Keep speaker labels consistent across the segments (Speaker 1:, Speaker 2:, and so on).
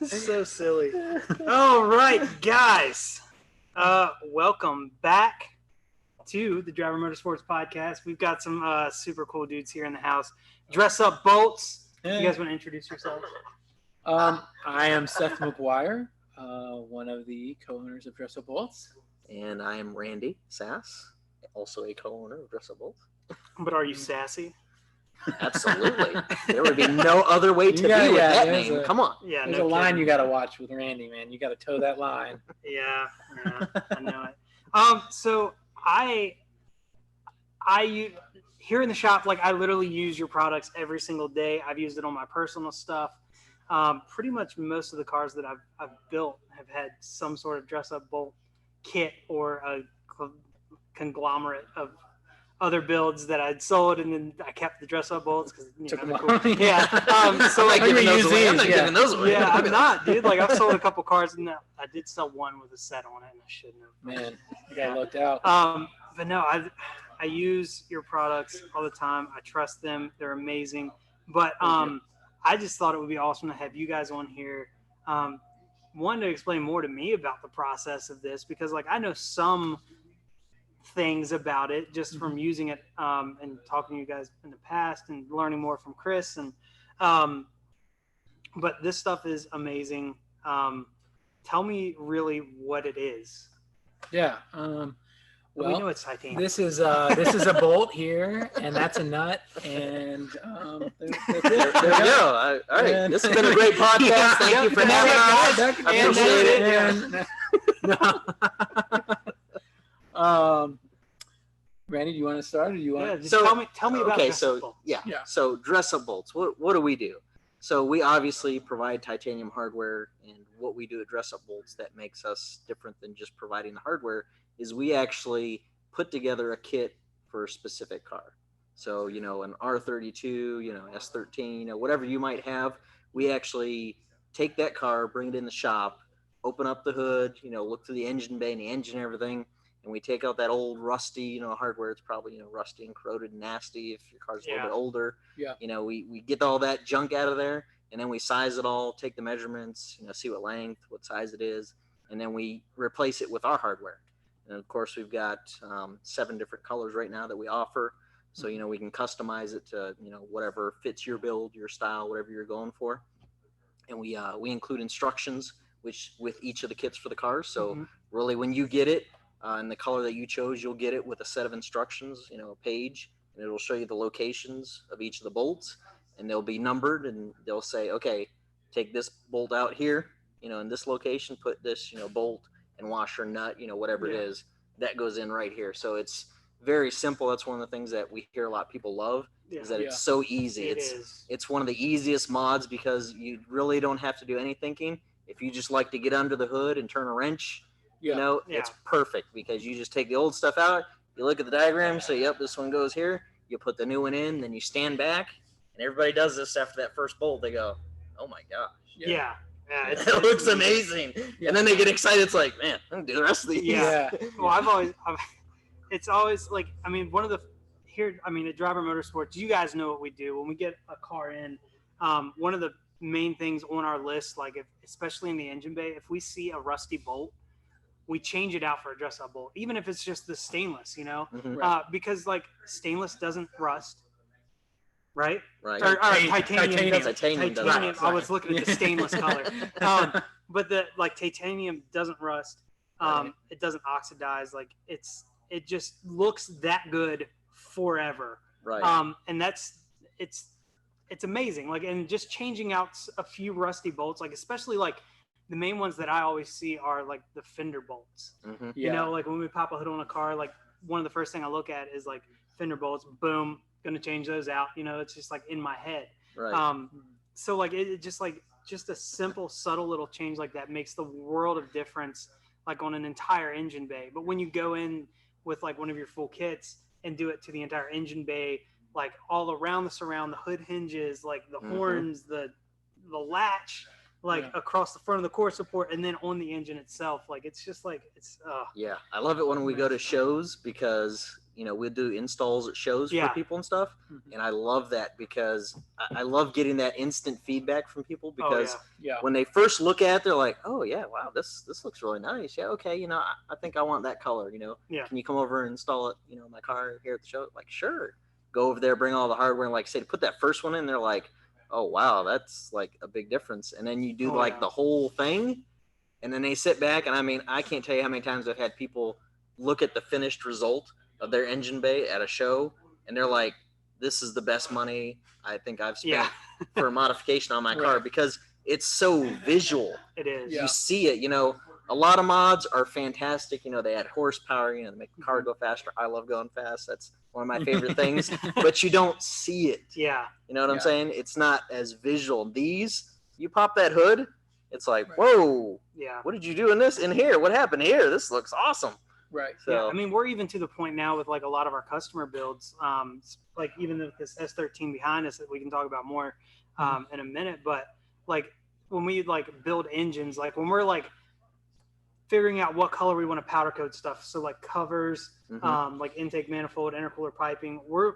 Speaker 1: So silly. All right, guys. Welcome back to the Driver Motorsports Podcast. We've got some super cool dudes here in the house. Dress Up Bolts. You guys want to introduce yourselves?
Speaker 2: I am Seth McGuire, one of the co-owners of Dress Up Bolts.
Speaker 3: And I am Randy Sass, also a co-owner of Dress Up Bolts.
Speaker 1: But are you sassy?
Speaker 3: Absolutely. There would be no other way to be with that name. Come on.
Speaker 1: Yeah,
Speaker 2: there's a line you got to watch with Randy, man. You got to toe that line.
Speaker 1: Yeah, I know it. So I here in the shop, like I literally use your products every single day. I've used it on my personal stuff. Pretty much most of the cars that I've built have had some sort of Dress Up Bolt kit or a conglomerate of other builds that I'd sold, and then I kept the Dress Up Bolts because cool. Yeah. So like
Speaker 3: I'm not giving those away.
Speaker 1: Yeah, I'm not, dude. Like I've sold a couple cars, and I did sell one with a set on it, and I shouldn't have.
Speaker 2: Man, you got looked out.
Speaker 1: But no, I use your products all the time. I trust them. They're amazing. But I just thought it would be awesome to have you guys on here. One, to explain more to me about the process of this, because like I know some things about it just from using it and talking to you guys in the past and learning more from Chris. And but this stuff is amazing. Tell me really what it is.
Speaker 2: Yeah.
Speaker 1: Well, we know it's titanium.
Speaker 2: This is a bolt here, and that's a nut, and
Speaker 3: there we go. All right, this has been a great podcast. Thank you for having us.
Speaker 2: Randy, do you want to start, or do you want?
Speaker 1: Yeah, just tell me about.
Speaker 3: Okay,
Speaker 1: Dress Up Bolts.
Speaker 3: Yeah. So Dress Up Bolts. What do we do? So we obviously provide titanium hardware, and what we do at Dress Up Bolts that makes us different than just providing the hardware is we actually put together a kit for a specific car. So, an R32, S13, whatever you might have, we actually take that car, bring it in the shop, open up the hood, look through the engine bay and the engine and everything, and we take out that old rusty, hardware. It's probably, rusty and corroded and nasty if your car's a little bit older.
Speaker 2: Yeah.
Speaker 3: We get all that junk out of there, and then we size it all, take the measurements, see what length, what size it is, and then we replace it with our hardware. And of course, we've got 7 different colors right now that we offer. So, we can customize it to, whatever fits your build, your style, whatever you're going for. And we include instructions with each of the kits for the cars. So really, when you get it in the color that you chose, you'll get it with a set of instructions, a page, and it'll show you the locations of each of the bolts, and they'll be numbered, and they'll say, okay, take this bolt out here, in this location, put this, bolt and washer nut, whatever it is, that goes in right here. So it's very simple. That's one of the things that we hear a lot of people love is that it's so easy. It's one of the easiest mods because you really don't have to do any thinking. If you just like to get under the hood and turn a wrench, it's perfect because you just take the old stuff out, you look at the diagram, say, yep, this one goes here, you put the new one in, then you stand back, and everybody does this after that first bolt. They go, oh my gosh.
Speaker 1: Yeah.
Speaker 3: It looks amazing. And then they get excited. It's like, man, I'm going to do the rest of these.
Speaker 1: Yeah. Well, it's always like, one of the, at Driver Motorsports, you guys know what we do. When we get a car in, one of the main things on our list, like especially in the engine bay, if we see a rusty bolt, we change it out for a Dress Up Bolt, even if it's just the stainless, because like stainless doesn't rust. Right.
Speaker 3: Or
Speaker 1: titanium.
Speaker 3: Titanium.
Speaker 1: I was looking at the stainless color. But the titanium doesn't rust. It doesn't oxidize. Like it just looks that good forever.
Speaker 3: Right.
Speaker 1: And it's amazing. Like, and just changing out a few rusty bolts, like especially like the main ones that I always see are like the fender bolts. Like when we pop a hood on a car, like one of the first thing I look at is like fender bolts. Boom. Going to change those out. It's just like in my head.
Speaker 3: Right.
Speaker 1: So like it just a simple, subtle little change like that makes the world of difference, like on an entire engine bay. But when you go in with like one of your full kits and do it to the entire engine bay, like all around the surround, the hood hinges, like the horns, the latch, like across the front of the core support, and then on the engine itself, like it's just like it's.
Speaker 3: Yeah, I love it when we go to shows because we'll do installs at shows
Speaker 1: Yeah.
Speaker 3: for people and stuff.
Speaker 2: Mhm.
Speaker 3: And I love that because I love getting that instant feedback from people because
Speaker 2: Yeah.
Speaker 3: when they first look at it, they're like, oh yeah, wow, this looks really nice. Yeah, okay, I think I want that color,
Speaker 1: Yeah.
Speaker 3: Can you come over and install it, in my car here at the show? Like, sure. Go over there, bring all the hardware, and like say to put that first one in, they're like, oh wow, that's like a big difference. And then you do the whole thing, and then they sit back, and I mean, I can't tell you how many times I've had people look at the finished result of their engine bay at a show, and they're like, this is the best money I think I've spent for a modification on my car because it's so visual.
Speaker 1: It is.
Speaker 3: You see it, a lot of mods are fantastic. They add horsepower, they make the car go faster. I love going fast. That's one of my favorite things, but you don't see it.
Speaker 1: Yeah.
Speaker 3: You know what I'm saying? It's not as visual. These, you pop that hood, it's like, whoa, what did you do in here? What happened here? This looks awesome.
Speaker 2: Right.
Speaker 3: So,
Speaker 1: yeah, I mean, we're even to the point now with like a lot of our customer builds, like even with this S13 behind us that we can talk about more in a minute. But like when we like build engines, like when we're like figuring out what color we want to powder coat stuff, so like covers, like intake manifold, intercooler piping, we're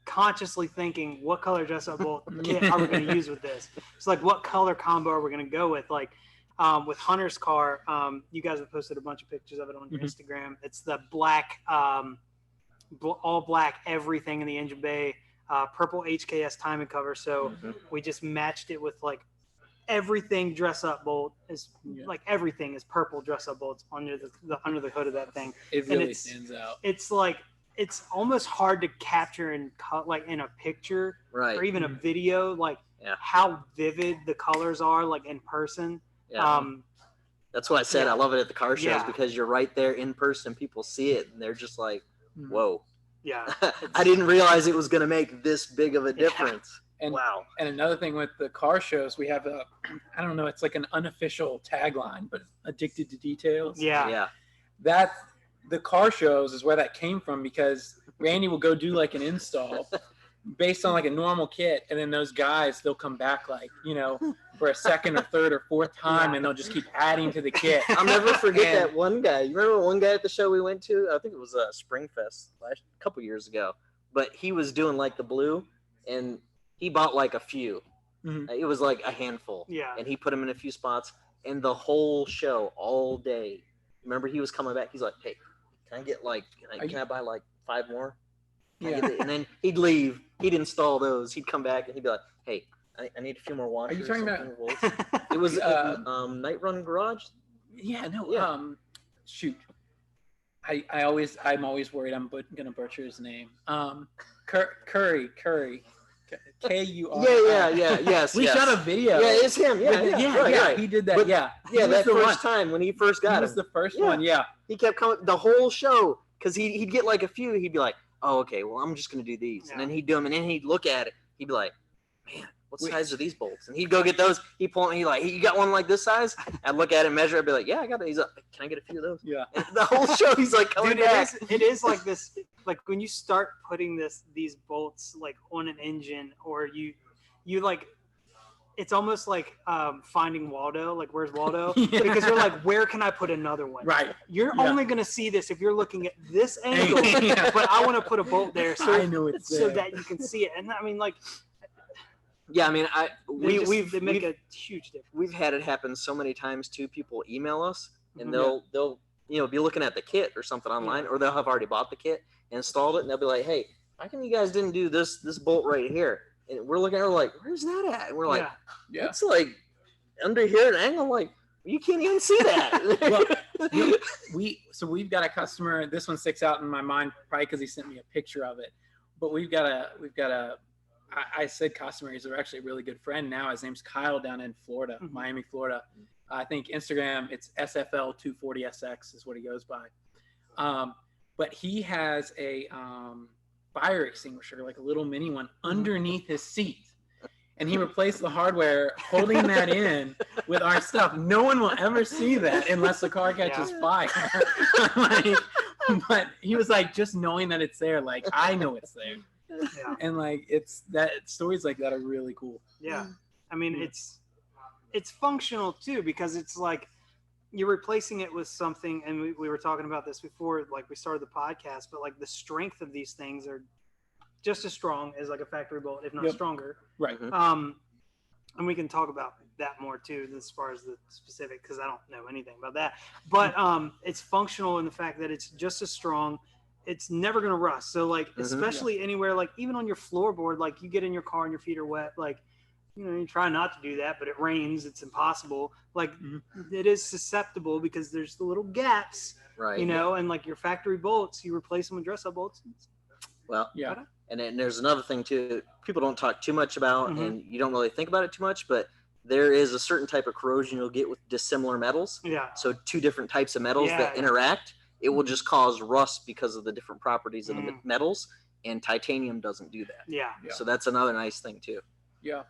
Speaker 1: consciously thinking what color dress up bolt kit are we going to use with this. It's like what color combo are we going to go with, like. With Hunter's car, you guys have posted a bunch of pictures of it on your Instagram. It's the black, all black everything in the engine bay, purple HKS timing cover. So we just matched it with like everything dress up bolt is like everything is purple dress up bolts under the hood of that thing.
Speaker 2: It really stands out.
Speaker 1: It's like it's almost hard to capture in like in a picture or even a video, like how vivid the colors are like in person.
Speaker 3: Yeah. That's why I said I love it at the car shows because you're right there in person. People see it and they're just like, whoa.
Speaker 1: Yeah.
Speaker 3: I didn't realize it was going to make this big of a difference.
Speaker 2: And,
Speaker 3: wow.
Speaker 2: And another thing with the car shows, we have I don't know, it's like an unofficial tagline, but addicted to details.
Speaker 1: Yeah.
Speaker 3: Yeah.
Speaker 2: That the car shows is where that came from because Randy will go do like an install based on like a normal kit. And then those guys, they'll come back like, for a second or third or fourth time and they'll just keep adding to the kit.
Speaker 3: I'll never forget that one guy. You remember one guy at the show we went to? I think it was Springfest a couple years ago. But he was doing like the blue and he bought like a few. It was like a handful.
Speaker 1: Yeah.
Speaker 3: And he put them in a few spots. And the whole show, all day, remember he was coming back. He's like, hey, can I get like, can I buy like 5 more? And then he'd leave. He'd install those. He'd come back and he'd be like, hey, I need a few more washers.
Speaker 2: Are you talking about?
Speaker 3: It was Night Run Garage.
Speaker 2: Yeah, no. Yeah. Shoot. I'm always worried I'm gonna butcher his name. Curry. K-U-R.
Speaker 3: Yes.
Speaker 2: We shot a video.
Speaker 3: Yeah, it's him. Yeah.
Speaker 2: He did that.
Speaker 3: But,
Speaker 2: yeah,
Speaker 3: that first time when he first got
Speaker 2: it. He was the first one. Yeah.
Speaker 3: He kept coming the whole show because he'd get like a few. He'd be like, oh, okay, well, I'm just gonna do these, and then he'd do them, and then he'd look at it. He'd be like, man, what size are these bolts? And he'd go get those. He'd pull them. He like, you got one like this size? I'd look at it, measure. I'd be like, yeah, I got it. He's like, can I get a few of those?
Speaker 2: Yeah.
Speaker 3: And the whole show, he's like coming back.
Speaker 1: It is like this. Like when you start putting these bolts like on an engine, or you like, it's almost like finding Waldo. Like, where's Waldo? Because you're like, where can I put another one?
Speaker 2: Right.
Speaker 1: You're only gonna see this if you're looking at this angle. But I want to put a bolt there, so
Speaker 2: I know it's
Speaker 1: so
Speaker 2: there.
Speaker 1: that you can see it. And I mean, like.
Speaker 3: Yeah, I mean,
Speaker 1: they make a huge difference.
Speaker 3: We've had it happen so many times too. People email us and they'll be looking at the kit or something online, or they'll have already bought the kit and installed it, and they'll be like, "Hey, how come you guys didn't do this bolt right here?" And we're looking at it like, "Where's that at?" And we're like, "It's like under here at an angle." Like, you can't even see that.
Speaker 2: Well, we've got a customer. This one sticks out in my mind probably because he sent me a picture of it. But we've got a. I said customer. He's actually a really good friend now. His name's Kyle down in Florida, Miami, Florida. I think Instagram, it's SFL240SX is what he goes by. But he has a fire extinguisher, like a little mini one, underneath his seat. And he replaced the hardware, holding that in with our stuff. No one will ever see that unless the car catches fire. But he was like, just knowing that it's there, like, I know it's there. Yeah. And like it's that stories like that are really cool.
Speaker 1: Yeah. I mean it's functional too, because it's like you're replacing it with something, and we were talking about this before, like we started the podcast, but like the strength of these things are just as strong as like a factory bolt, if not stronger.
Speaker 2: Right.
Speaker 1: And we can talk about that more too, as far as the specific, because I don't know anything about that. But it's functional in the fact that it's just as strong. It's never going to rust. So like, especially anywhere, like even on your floorboard, like you get in your car and your feet are wet, like, you know, you try not to do that, but it rains. It's impossible. Like it is susceptible because there's the little gaps,
Speaker 3: Right.
Speaker 1: you know, and like your factory bolts, you replace them with dress-up bolts.
Speaker 3: Well,
Speaker 2: Yeah.
Speaker 3: And then there's another thing too, people don't talk too much about, and you don't really think about it too much, but there is a certain type of corrosion you'll get with dissimilar metals.
Speaker 1: Yeah.
Speaker 3: So 2 different types of metals that interact, it will just cause rust because of the different properties of the metals, and titanium doesn't do that.
Speaker 1: Yeah.
Speaker 3: So that's another nice thing too.
Speaker 2: Yeah.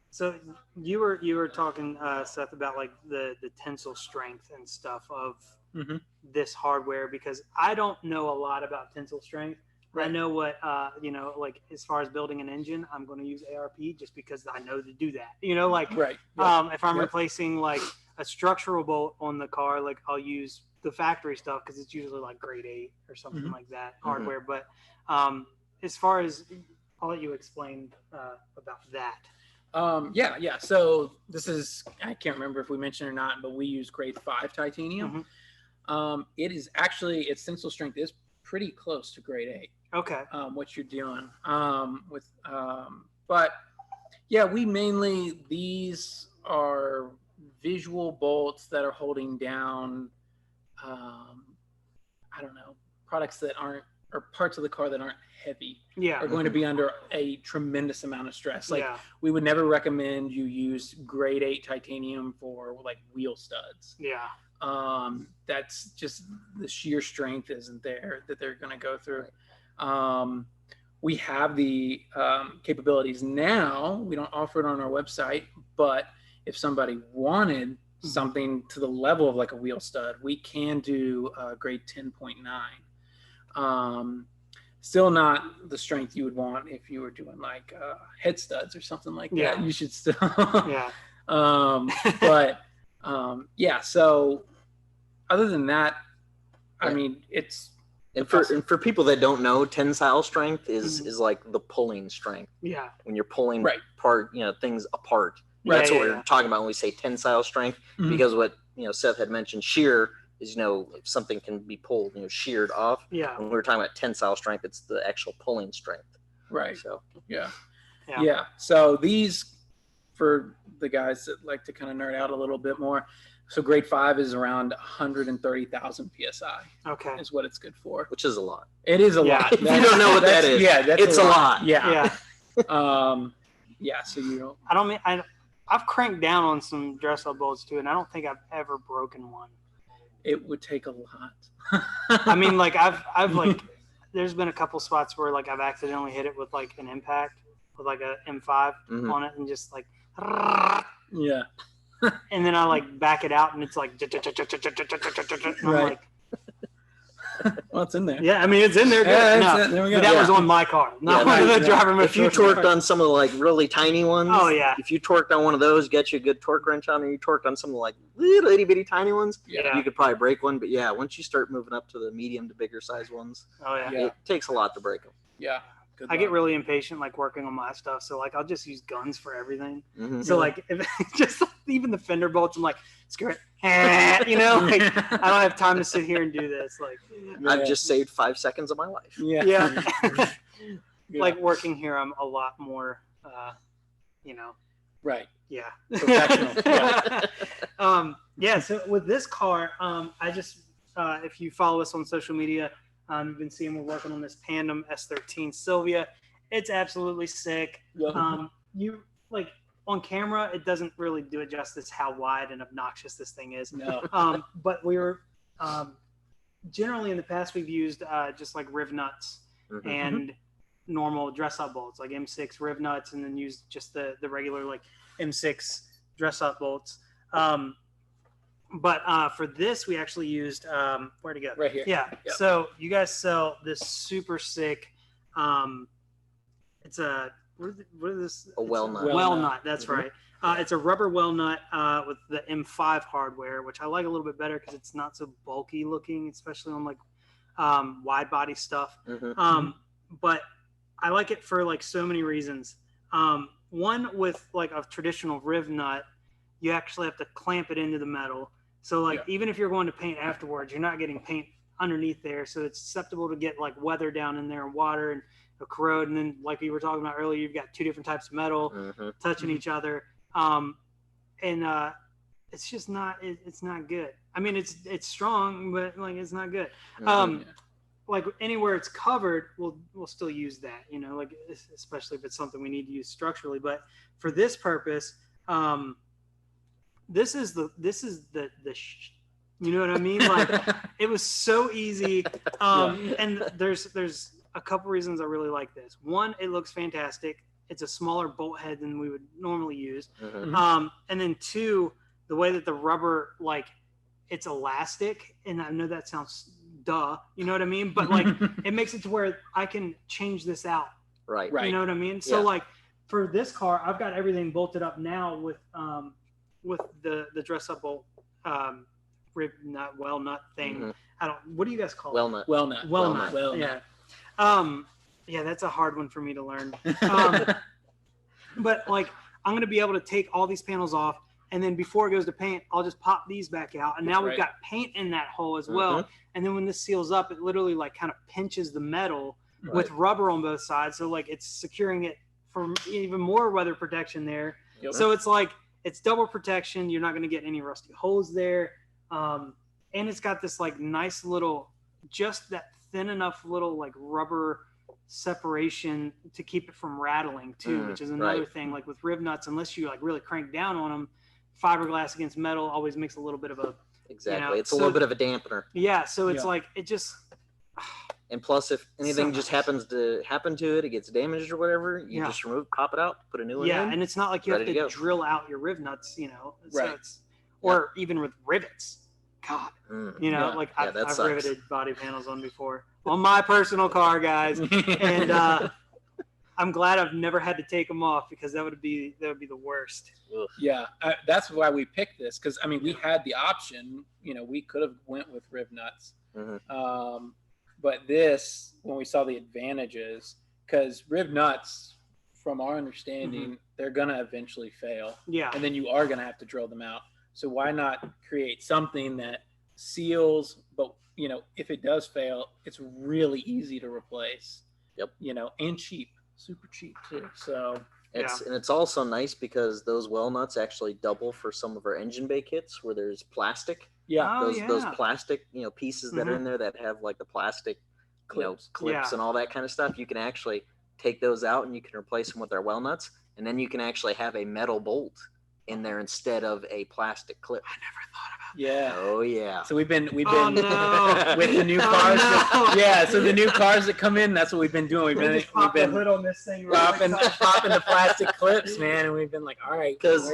Speaker 1: So you were talking, Seth, about like the tensile strength and stuff of this hardware, because I don't know a lot about tensile strength. Right. I know what, you know, like as far as building an engine, I'm going to use ARP just because I know to do that. You know, like if I'm replacing like a structural bolt on the car, like I'll use the factory stuff because it's usually like grade 8 or something like that hardware. But as far as, I'll let you explain about that.
Speaker 2: Yeah. So this is, I can't remember if we mentioned or not, but we use grade 5 titanium. It is actually, its tensile strength is pretty close to grade 8.
Speaker 1: Okay.
Speaker 2: What you're doing with, but yeah, these are visual bolts that are holding down, I don't know, products that aren't, or parts of the car that aren't heavy are going to be under a tremendous amount of stress. Like we would never recommend you use grade 8 titanium for like wheel studs.
Speaker 1: Yeah.
Speaker 2: That's just the sheer strength isn't there that they're going to go through. We have the capabilities now. We don't offer it on our website, but if somebody wanted something to the level of like a wheel stud, we can do grade 10.9. Still not the strength you would want if you were doing like head studs or something like that. You should still but so other than that, I mean, it's
Speaker 3: and for people that don't know, tensile strength is like the pulling strength.
Speaker 1: Yeah.
Speaker 3: When you're pulling things apart.
Speaker 1: Right.
Speaker 3: That's what we're talking about when we say tensile strength, because what Seth had mentioned, shear is if something can be pulled, sheared off.
Speaker 1: Yeah.
Speaker 3: When we're talking about tensile strength, it's the actual pulling strength.
Speaker 2: Right.
Speaker 3: So
Speaker 2: yeah. So these, for the guys that like to kind of nerd out a little bit more, so grade 5 is around 130,000 psi.
Speaker 1: Okay.
Speaker 2: Is what it's good for.
Speaker 3: Which is a lot.
Speaker 2: It is a lot.
Speaker 3: If you don't know what that is, it's a lot.
Speaker 2: Yeah. So
Speaker 1: I've cranked down on some dress-up bolts too, and I don't think I've ever broken one.
Speaker 2: It would take a lot.
Speaker 1: I mean, like I've like, there's been a couple spots where like I've accidentally hit it with like an impact with like a M5 on it, and just like, and then I like back it out, and it's like,
Speaker 2: right. Well, it's in there.
Speaker 1: Yeah, I mean, it's in there.
Speaker 2: Yeah, there we go.
Speaker 1: But that was on my car, not one of the driver.
Speaker 3: If you torqued on some of the like really tiny ones, if you torqued on one of those, get you a good torque wrench on, or you torqued on some of the like little itty bitty tiny ones, you could probably break one. But once you start moving up to the medium to bigger size ones, it takes a lot to break them.
Speaker 2: Yeah.
Speaker 1: I get really impatient, like working on my stuff. So like, I'll just use guns for everything. So like, if just even the fender bolts, I'm like, screw it. Like I don't have time to sit here and do this. Like,
Speaker 3: I've just saved 5 seconds of my life.
Speaker 1: Yeah. Like working here, I'm a lot more,
Speaker 2: Right.
Speaker 1: Yeah.
Speaker 2: Professional.
Speaker 1: So with this car, I just, if you follow us on social media, you've been seeing we're working on this Tandem S13 Sylvia. It's absolutely sick. You like on camera, it doesn't really do it justice how wide and obnoxious this thing is.
Speaker 2: No.
Speaker 1: But we were generally in the past we've used just like riv nuts and normal dress-up bolts, like M6 riv nuts, and then used just the regular like M6 dress-up bolts. But for this, we actually used where to go?
Speaker 2: Right here.
Speaker 1: Yeah. Yep. So you guys sell this super sick. It's a what is this?
Speaker 3: A well nut.
Speaker 1: Well nut. That's
Speaker 2: Mhm.
Speaker 1: right. It's a rubber well nut with the M5 hardware, which I like a little bit better because it's not so bulky looking, especially on like wide body stuff. But I like it for like so many reasons. One, with like a traditional riv nut, you actually have to clamp it into the metal. So like even if you're going to paint afterwards, you're not getting paint underneath there, so it's susceptible to get like weather down in there and water and corrode. And then like we were talking about earlier, you've got two different types of metal touching each other, and it's just not it's not good. I mean, it's strong, but like it's not good. Like anywhere it's covered, we'll still use that, you know, like especially if it's something we need to use structurally. But for this purpose, this is the you know what I mean? Like it was so easy. And there's a couple reasons I really like this. One, it looks fantastic. It's a smaller bolt head than we would normally use. And then two, the way that the rubber, like it's elastic, and I know that sounds duh, you know what I mean? But like it makes it to where I can change this out.
Speaker 3: Right.
Speaker 1: You know what I mean? So like for this car, I've got everything bolted up now with the dress up bolt rib nut, well nut thing. I don't. What do you guys call
Speaker 3: well
Speaker 1: it?
Speaker 3: nut.
Speaker 2: Well nut.
Speaker 1: Well nut. Yeah. Yeah, that's a hard one for me to learn. But like, I'm gonna be able to take all these panels off, and then before it goes to paint, I'll just pop these back out, and now we've got paint in that hole as well. And then when this seals up, it literally like kind of pinches the metal with rubber on both sides, so like it's securing it for even more weather protection there. So it's like it's double protection. You're not going to get any rusty holes there. And it's got this like nice little, just that thin enough little like rubber separation to keep it from rattling too, which is another thing. Like with rib nuts, unless you like really crank down on them, fiberglass against metal always makes a little bit of a you know,
Speaker 3: it's a little bit of a dampener.
Speaker 1: Yeah, so it's like it just.
Speaker 3: And plus, if anything just happens to happen to it, it gets damaged or whatever, you just pop it out, put a new one in.
Speaker 1: Yeah, and it's not like you have to drill out your riv nuts, you know. So it's, or even with rivets. God, you know, like I've riveted body panels on before on my personal car, guys, and I'm glad I've never had to take them off because that would be the worst.
Speaker 2: Yeah, that's why we picked this, because I mean we had the option, you know, we could have went with riv nuts, but this, when we saw the advantages, because riv nuts, from our understanding, they're gonna eventually fail, and then you are gonna have to drill them out. So why not create something that seals, but you know, if it does fail, it's really easy to replace. You know, and cheap, super cheap too. So
Speaker 3: and it's also nice because those well nuts actually double for some of our engine bay kits where there's plastic. Those plastic, you know, pieces that are in there that have like the plastic, clips and all that kind of stuff. You can actually take those out and you can replace them with our well nuts, and then you can actually have a metal bolt in there instead of a plastic clip.
Speaker 1: I never thought about
Speaker 2: that.
Speaker 3: Oh yeah.
Speaker 2: So we've been with the new cars. So the new cars that come in, that's what we've been doing. We've been
Speaker 1: the hood on this thing,
Speaker 2: popping the plastic clips, man, and we've been like, all right,
Speaker 3: because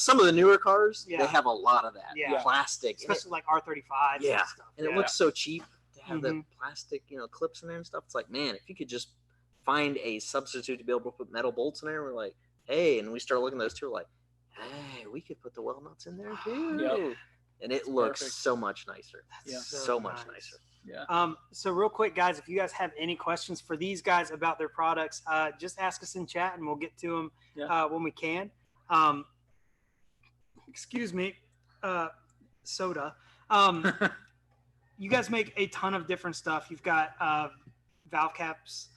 Speaker 3: some of the newer cars, they have a lot of that plastic,
Speaker 1: especially like R35.
Speaker 3: And stuff. And it looks so cheap to have the plastic, you know, clips in there and stuff. It's like, man, if you could just find a substitute to be able to put metal bolts in there, we're like, hey, and we start looking at those two, we're like, hey, we could put the well nuts in there too. And it looks so much nicer. So much nicer.
Speaker 1: So real quick, guys, if you guys have any questions for these guys about their products, just ask us in chat and we'll get to them when we can. Excuse me, soda. You guys make a ton of different stuff. You've got valve caps,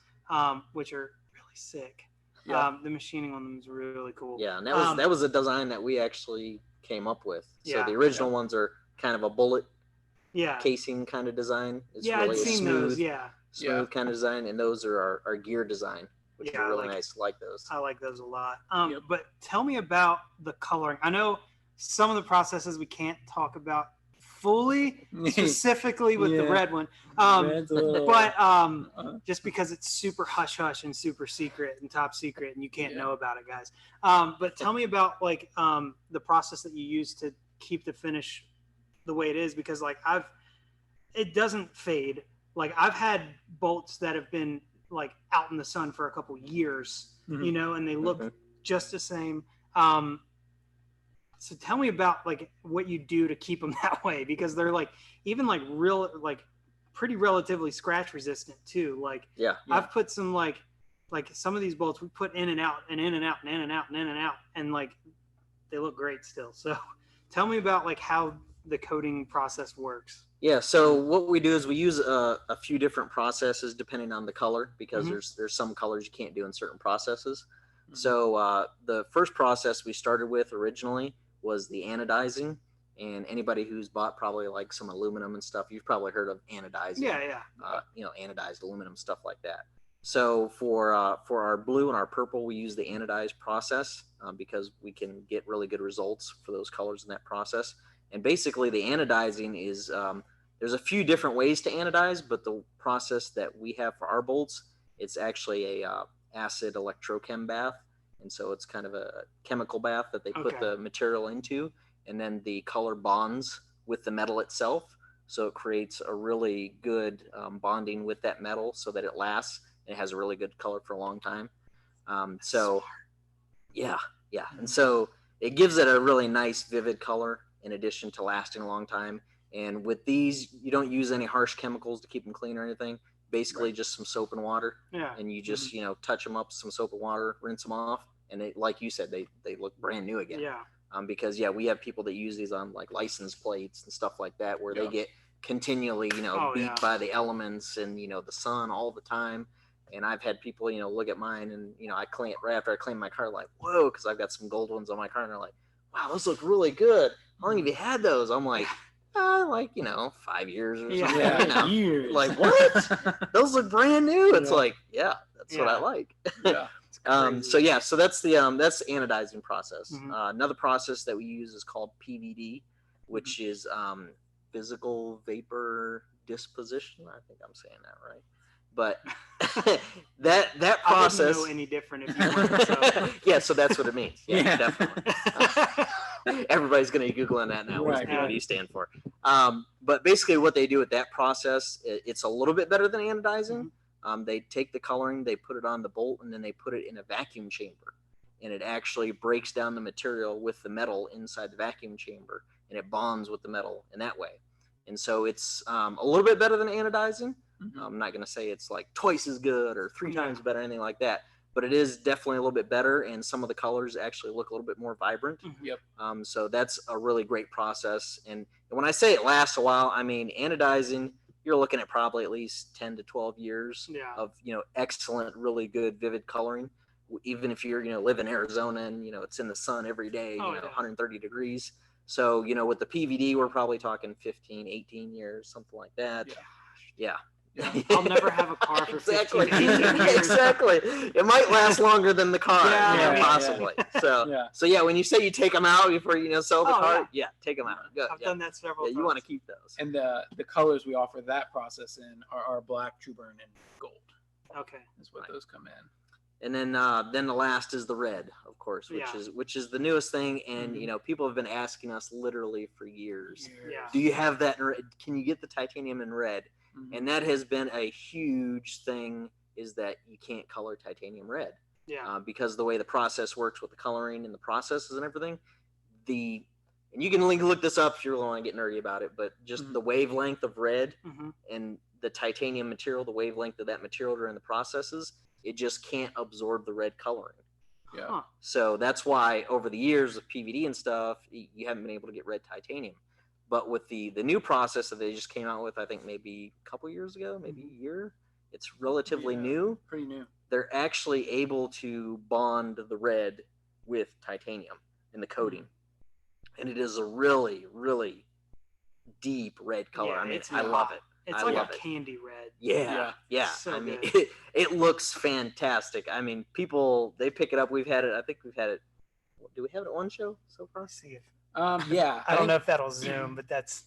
Speaker 1: which are really sick. The machining on them is really cool.
Speaker 3: Yeah, and that was a design that we actually came up with. So the original ones are kind of a bullet casing kind of design. It's really
Speaker 1: I've seen
Speaker 3: smooth,
Speaker 1: those.
Speaker 3: Smooth kind of design, and those are our gear design, which are really nice. I like those.
Speaker 1: I like those a lot. But tell me about the coloring. I know some of the processes we can't talk about fully, specifically with the red one, but just because it's super hush hush and super secret and top secret and you can't know about it, guys. But tell me about like the process that you use to keep the finish the way it is, because like it doesn't fade. Like I've had bolts that have been like out in the sun for a couple years, you know, and they look just the same. So tell me about like what you do to keep them that way, because they're like even like real like pretty relatively scratch resistant too. Like I've put some like some of these bolts we put in and out and in and out and in and out and in and out, and like they look great still. So tell me about like how the coating process works.
Speaker 3: Yeah, so what we do is we use a few different processes depending on the color, because there's some colors you can't do in certain processes. So the first process we started with originally was the anodizing, and anybody who's bought probably like some aluminum and stuff, you've probably heard of anodizing. You know, anodized aluminum, stuff like that. So for our blue and our purple, we use the anodized process because we can get really good results for those colors in that process. And basically the anodizing is, there's a few different ways to anodize, but the process that we have for our bolts, it's actually a acid electrochem bath. And so it's kind of a chemical bath that they put the material into, and then the color bonds with the metal itself. So it creates a really good bonding with that metal so that it lasts and it has a really good color for a long time. So yeah. And so it gives it a really nice vivid color in addition to lasting a long time. And with these, you don't use any harsh chemicals to keep them clean or anything. Basically just some soap and water. And you just, you know, touch them up with some soap and water, rinse them off. And they, like you said, they look brand new again. Because we have people that use these on like license plates and stuff like that, where they get continually, you know, beat by the elements and, you know, the sun all the time. And I've had people, you know, look at mine and, you know, right after I clean my car, like, whoa, because I've got some gold ones on my car, and they're like, wow, those look really good. How long have you had those? I'm like, like, you know, 5 years or something. You know?
Speaker 2: Years.
Speaker 3: Like, what? Those look brand new. It's like, that's what I like. So that's the that's the anodizing process. Another process that we use is called PVD, which is physical vapor disposition. I think I'm saying that right. But that process,
Speaker 1: I wouldn't know any different if you weren't. So.
Speaker 3: So that's what it means. Definitely. Everybody's going to be Googling that now. What does PVD stand for? But basically what they do with that process, it's a little bit better than anodizing. They take the coloring, they put it on the bolt, and then they put it in a vacuum chamber. And it actually breaks down the material with the metal inside the vacuum chamber, and it bonds with the metal in that way. And so it's a little bit better than anodizing. I'm not going to say it's like twice as good or 3 times better, anything like that. But it is definitely a little bit better, and some of the colors actually look a little bit more vibrant. So that's a really great process. And when I say it lasts a while, I mean anodizing, you're looking at probably at least 10 to 12 years of, you know, excellent, really good, vivid coloring. Even if you're, you know, live in Arizona and, you know, it's in the sun every day, you know, 130 degrees. So, you know, with the PVD, we're probably talking 15, 18 years, something like that.
Speaker 1: I'll never have a car for 15 years.
Speaker 3: Exactly. It might last longer than the car, possibly. So when you say you take them out before you sell the car, take them out. Good.
Speaker 1: I've done that several times.
Speaker 3: You want to keep those.
Speaker 2: And the colors we offer that process in are black, true burn, and gold.
Speaker 1: Okay,
Speaker 2: is what those come in.
Speaker 3: And then the last is the red, of course, which is the newest thing. And people have been asking us literally for years. Do you have that in red? Can you get the titanium in red? And that has been a huge thing, is that you can't color titanium red. Because the way the process works with the coloring and the processes and everything, and you can look this up if you really want to get nerdy about it, but just the wavelength of red and the titanium material, the wavelength of that material during the processes, it just can't absorb the red coloring. So that's why over the years of PVD and stuff, you haven't been able to get red titanium. But with the new process that they just came out with, I think maybe a couple years ago, maybe a year, it's relatively new.
Speaker 2: Pretty new.
Speaker 3: They're actually able to bond the red with titanium in the coating. And it is a really, really deep red color. I love it.
Speaker 1: It's like a candy red.
Speaker 3: Yeah.
Speaker 1: So
Speaker 3: it looks fantastic. I mean, people, they pick it up. We've had it. I think we've had it. Do we have it at one show so far?
Speaker 1: See if
Speaker 2: I
Speaker 1: don't know if that'll zoom, but that's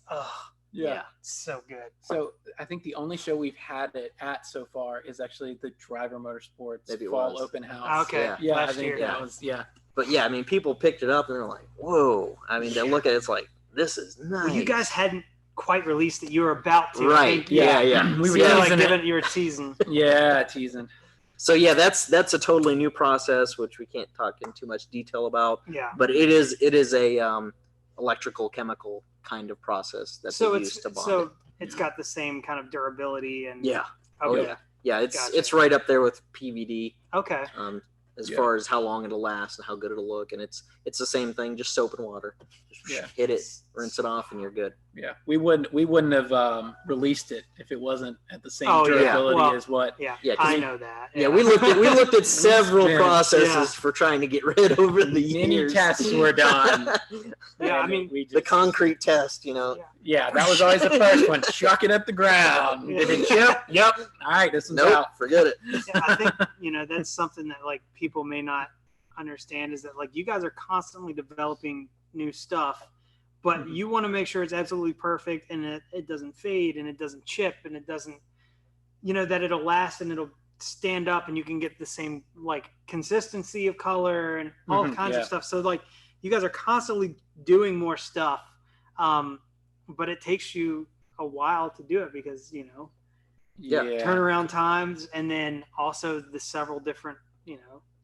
Speaker 1: so good.
Speaker 2: So I think the only show we've had it at so far is actually the Driver Motorsports Fall Open House.
Speaker 1: Okay.
Speaker 2: I think that was
Speaker 3: But people picked it up and they're like, whoa. I mean, they look at it, it's like, this is nice.
Speaker 1: Well, you guys hadn't quite released it. You were about to.
Speaker 3: Right. Yeah.
Speaker 2: We were
Speaker 1: You were like
Speaker 2: teasing
Speaker 1: giving,
Speaker 2: it.
Speaker 1: you were teasing.
Speaker 2: Yeah, teasing.
Speaker 3: So yeah, that's a totally new process, which we can't talk in too much detail about.
Speaker 1: Yeah.
Speaker 3: But it is a electrical chemical kind of process that
Speaker 1: So
Speaker 3: they
Speaker 1: it's
Speaker 3: use to bond
Speaker 1: so
Speaker 3: it.
Speaker 1: it's got the same kind of durability and
Speaker 3: Yeah. Oh
Speaker 1: Okay.
Speaker 3: yeah. Yeah, it's
Speaker 1: Gotcha.
Speaker 3: it's right up there with PVD.
Speaker 1: Okay.
Speaker 3: As far as how long it'll last and how good it'll look, and it's the same thing, just soap and water. Just hit it, rinse it off, and you're good.
Speaker 2: Yeah, we wouldn't have released it if it wasn't at the same
Speaker 1: Oh, yeah.
Speaker 2: durability
Speaker 1: Well,
Speaker 2: as what.
Speaker 1: Yeah.
Speaker 3: Yeah, 'cause
Speaker 1: I
Speaker 3: we-
Speaker 1: know that.
Speaker 3: Yeah, we looked at several
Speaker 2: Yeah.
Speaker 3: processes for trying to get rid over the
Speaker 2: Many
Speaker 3: years.
Speaker 2: tests were done.
Speaker 1: Yeah, I
Speaker 2: and
Speaker 1: mean,
Speaker 2: we just,
Speaker 3: The concrete test, you know.
Speaker 2: Yeah, that was always the first one. Chuck it at the ground.
Speaker 1: Yeah.
Speaker 2: Did it chip? Yep. All right, this one's
Speaker 3: Nope,
Speaker 2: out.
Speaker 3: forget it.
Speaker 1: Yeah, I think that's something that like people may not understand is that like you guys are constantly developing new stuff, but
Speaker 2: Mhm.
Speaker 1: you want to make sure it's absolutely perfect and it doesn't fade and it doesn't chip and it doesn't, that it'll last and it'll stand up and you can get the same like consistency of color and all
Speaker 2: Mhm,
Speaker 1: kinds
Speaker 2: yeah.
Speaker 1: of stuff. So like you guys are constantly doing more stuff, but it takes you a while to do it because
Speaker 3: Yeah.
Speaker 1: turnaround times and then also the several different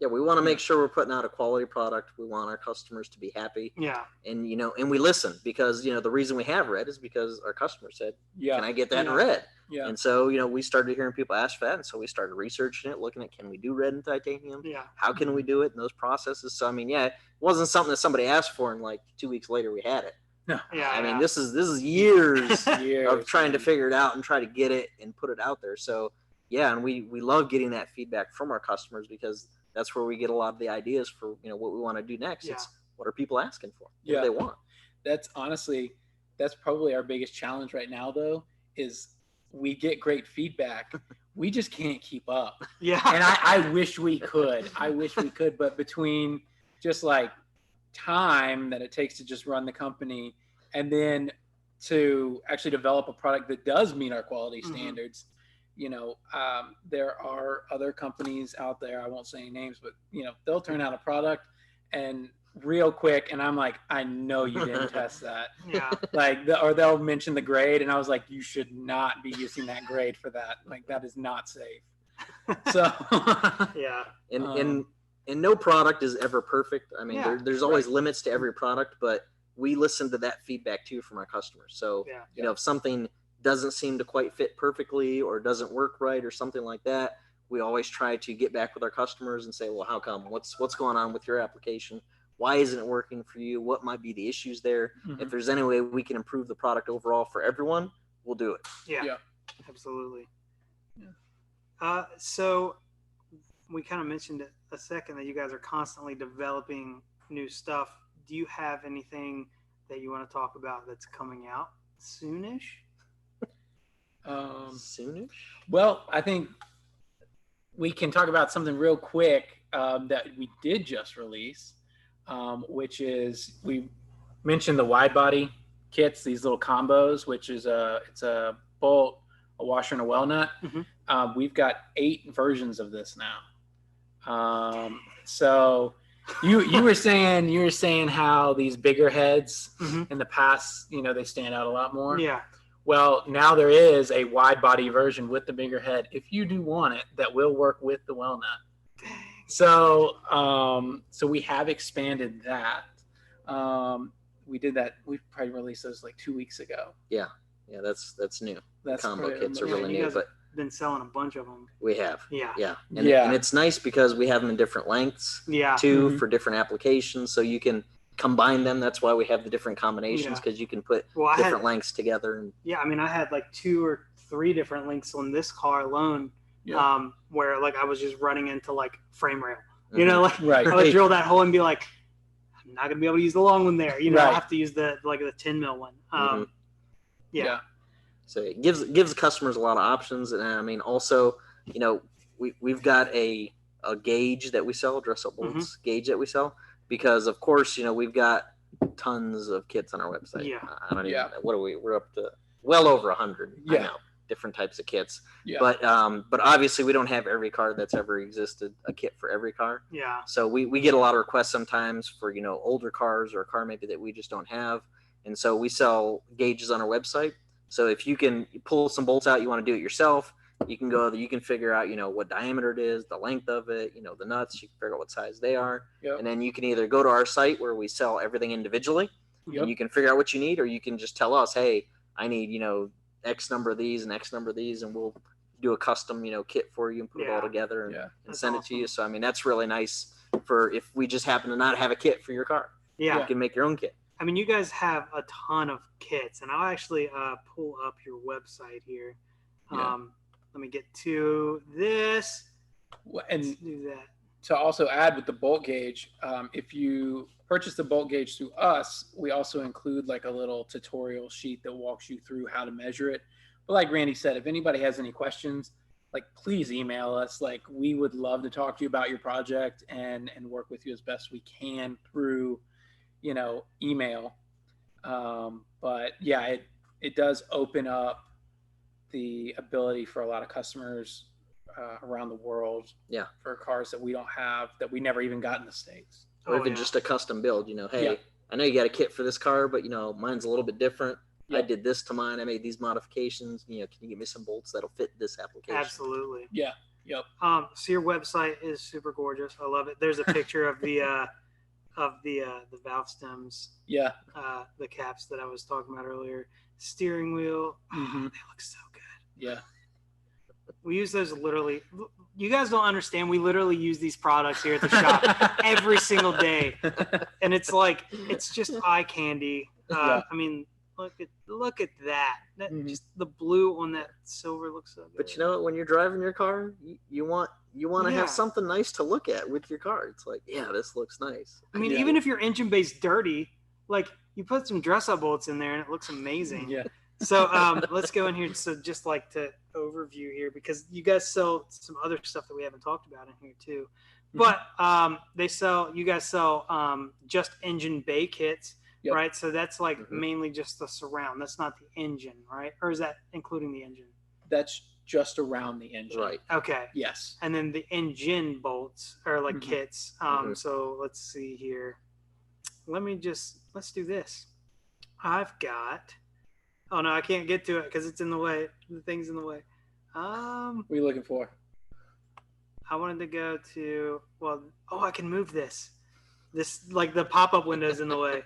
Speaker 3: Yeah, we want to make sure we're putting out a quality product. We want our customers to be happy,
Speaker 1: yeah
Speaker 3: and and we listen because the reason we have red is because our customer said,
Speaker 2: Yeah.
Speaker 3: "Can I get that in
Speaker 1: Yeah.
Speaker 3: red?"
Speaker 2: Yeah.
Speaker 3: And so we started hearing people ask for that, and so we started researching it, looking at can we do red and titanium?
Speaker 1: yeah
Speaker 3: How can we do it in those processes? So I mean, yeah, it wasn't something that somebody asked for, and like 2 weeks later we had it.
Speaker 1: yeah
Speaker 3: I mean, this is years
Speaker 2: Years,
Speaker 3: of trying to
Speaker 2: man.
Speaker 3: figure it out and try to get it and put it out there. So yeah, and we love getting that feedback from our customers because that's where we get a lot of the ideas for what we want to do next.
Speaker 1: Yeah.
Speaker 3: It's what are people asking for? What
Speaker 2: Yeah.
Speaker 3: do they want?
Speaker 2: That's probably our biggest challenge right now, though, is we get great feedback. We just can't keep up.
Speaker 1: yeah
Speaker 2: And I wish we could. But between just like time that it takes to just run the company and then to actually develop a product that does meet our quality
Speaker 1: Mhm.
Speaker 2: standards, there are other companies out there, I won't say any names, but they'll turn out a product and real quick, and I'm like, I know you didn't test that.
Speaker 1: yeah
Speaker 2: Or they'll mention the grade, and I was like, you should not be using that grade for that. Like, that is not safe. So
Speaker 1: yeah
Speaker 3: And no product is ever perfect. I mean,
Speaker 1: Yeah.
Speaker 3: there's always limits to every product, but we listen to that feedback too from our customers. So
Speaker 1: yeah
Speaker 3: if something doesn't seem to quite fit perfectly or doesn't work right or something like that, we always try to get back with our customers and say, well, how come? What's going on with your application? Why isn't it working for you? What might be the issues there?
Speaker 2: Mhm.
Speaker 3: If there's any way we can improve the product overall for everyone, we'll do it.
Speaker 1: yeah absolutely.
Speaker 2: Yeah.
Speaker 1: So we kind of mentioned it a second that you guys are constantly developing new stuff. Do you have anything that you want to talk about that's coming out soonish?
Speaker 3: Soonish?
Speaker 2: Well, I think we can talk about something real quick that we did just release, which is we mentioned the wide body kits, these little combos, which is it's a bolt, a washer, and a well nut.
Speaker 1: Mhm.
Speaker 2: We've got 8 versions of this now. So you were saying how these bigger heads
Speaker 1: Mhm.
Speaker 2: in the past, they stand out a lot more.
Speaker 1: Yeah.
Speaker 2: Well, now there is a wide body version with the bigger head, if you do want it, that will work with the well nut. So we have expanded that. We did that. We probably released those like 2 weeks ago.
Speaker 3: Yeah, that's new.
Speaker 2: That's
Speaker 3: Combo
Speaker 2: pretty
Speaker 3: kits are
Speaker 2: amazing.
Speaker 3: really
Speaker 1: you
Speaker 3: new,
Speaker 1: guys
Speaker 3: but
Speaker 1: been selling a bunch of them.
Speaker 3: we have.
Speaker 1: Yeah.
Speaker 3: Yeah.
Speaker 2: Yeah.
Speaker 3: And it's nice because we have them in different lengths
Speaker 1: Yeah.
Speaker 3: too
Speaker 2: Mhm.
Speaker 3: for different applications. So you can combine them. That's why we have the different combinations
Speaker 1: Yeah.
Speaker 3: because you can put
Speaker 1: Well, I
Speaker 3: different
Speaker 1: had,
Speaker 3: lengths together. And
Speaker 1: yeah, I mean, I had like 2 or 3 different links on this car alone,
Speaker 2: Yeah.
Speaker 1: where like I was just running into like frame rail.
Speaker 3: Mhm.
Speaker 1: Like
Speaker 2: Right.
Speaker 1: I would drill that hole and be like, I'm not gonna be able to use the long one there. I
Speaker 2: Right.
Speaker 1: have to use the 10 mil one.
Speaker 3: Mhm.
Speaker 1: Yeah.
Speaker 3: So it gives customers a lot of options, and I mean also, we've got a gauge that we sell, dress up bolts gauge that we sell, because of course we've got tons of kits on our website.
Speaker 1: Yeah.
Speaker 3: I don't even.
Speaker 2: Yeah.
Speaker 3: What are we? We're up to well over 100. I
Speaker 2: Yeah.
Speaker 3: know different types of kits,
Speaker 2: Yeah.
Speaker 3: but obviously we don't have every car that's ever existed a kit for every car.
Speaker 1: Yeah.
Speaker 3: So we get a lot of requests sometimes for older cars or a car maybe that we just don't have, and so we sell gauges on our website. So if you can pull some bolts out, you want to do it yourself, you can go, you can figure out, what diameter it is, the length of it, the nuts, you can figure out what size they are.
Speaker 2: Yep.
Speaker 3: And then you can either go to our site where we sell everything individually, and you can figure out what you need, or you can just tell us, hey, I need, X number of these and X number of these, and we'll do a custom, kit for you and put it all together and send it to you. So, I mean, that's really nice for if we just happen to not have a kit for your car.
Speaker 1: Yeah.
Speaker 3: You can make your own kit.
Speaker 1: I mean, you guys have a ton of kits, and I'll actually pull up your website here. Let me get to this.
Speaker 2: And
Speaker 1: let's do that.
Speaker 2: To also add with the bolt gauge, if you purchase the bolt gauge through us, we also include like a little tutorial sheet that walks you through how to measure it. But like Randy said, if anybody has any questions, like please email us. Like we would love to talk to you about your project and work with you as best we can through, email. But yeah, it does open up the ability for a lot of customers around the world for cars that we don't have, that we never even got in the States.
Speaker 3: Or even just a custom build, hey, I know you got a kit for this car, but mine's a little bit different. I did this to mine. I made these modifications. Can you give me some bolts that'll fit this application?
Speaker 1: Absolutely.
Speaker 2: Yeah. Yep.
Speaker 1: So your website is super gorgeous. I love it. There's a picture of the valve stems.
Speaker 2: Yeah.
Speaker 1: The caps that I was talking about earlier. Steering wheel.
Speaker 2: Mm-hmm.
Speaker 1: They look so good.
Speaker 2: Yeah.
Speaker 1: We use those literally. You guys don't understand. We literally use these products here at the shop every single day, and it's just eye candy. I mean, look at that. Just the blue on that silver looks so good.
Speaker 3: But you know what? When you're driving your car, you want to have something nice to look at with your car. It's like, this looks nice.
Speaker 1: I mean, even if your engine bay's dirty, like you put some dress-up bolts in there and it looks amazing.
Speaker 2: Yeah.
Speaker 1: So let's go in here. So just like to overview here, because you guys sell some other stuff that we haven't talked about in here too. But you guys sell just engine bay kits, right? So that's like mainly just the surround. That's not the engine, right? Or is that including the engine?
Speaker 2: That's just around the engine.
Speaker 3: Right.
Speaker 1: Okay.
Speaker 2: Yes.
Speaker 1: And then the engine bolts are like kits. So let's see here. Let's do this. I've got. Oh no, I can't get to it because it's in the way. The thing's in the way.
Speaker 2: What are you looking for?
Speaker 1: I wanted to go to. I can move this. This like the pop-up window's in the way.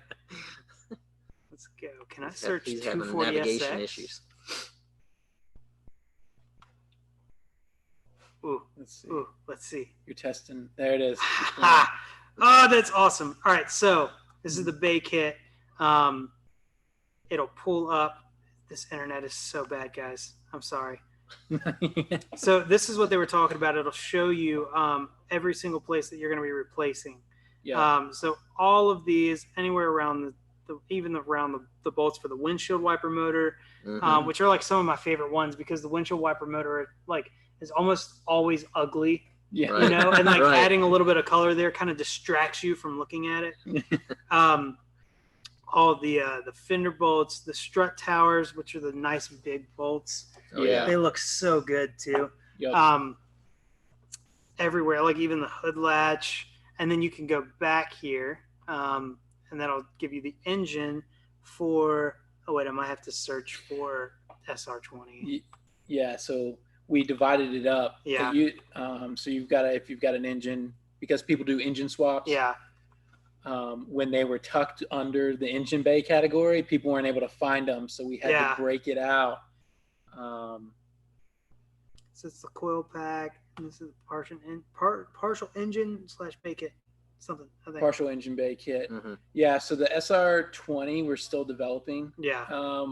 Speaker 1: Let's go. Can I search 240
Speaker 3: navigation
Speaker 1: SX?
Speaker 3: issues.
Speaker 2: Ooh, let's see.
Speaker 1: Let's see.
Speaker 2: You're testing. There it is.
Speaker 1: Oh, that's awesome. All right, so this is the bay kit. It'll pull up. This internet is so bad, guys. I'm sorry. So this is what they were talking about. It'll show you every single place that you're going to be replacing.
Speaker 2: Yeah.
Speaker 1: So all of these, anywhere around even around the bolts for the windshield wiper motor, which are like some of my favorite ones because the windshield wiper motor is almost always ugly.
Speaker 2: Yeah.
Speaker 3: Right.
Speaker 1: And adding a little bit of color there kind of distracts you from looking at it. All the fender bolts, the strut towers, which are the nice big bolts. They look so good too.
Speaker 2: Yep.
Speaker 1: Everywhere, like even the hood latch, and then you can go back here, and that'll give you the engine for. Oh wait, I might have to search for SR20.
Speaker 2: Yeah, so we divided it up.
Speaker 1: Yeah.
Speaker 2: So if you've got an engine, because people do engine swaps.
Speaker 1: Yeah.
Speaker 2: When they were tucked under the engine bay category, people weren't able to find them, so we had to break it out.
Speaker 1: So it's the coil pack. And this is partial engine / bay kit, something. I think.
Speaker 2: Partial engine bay kit. Yeah. So the SR20 we're still developing.
Speaker 1: Yeah.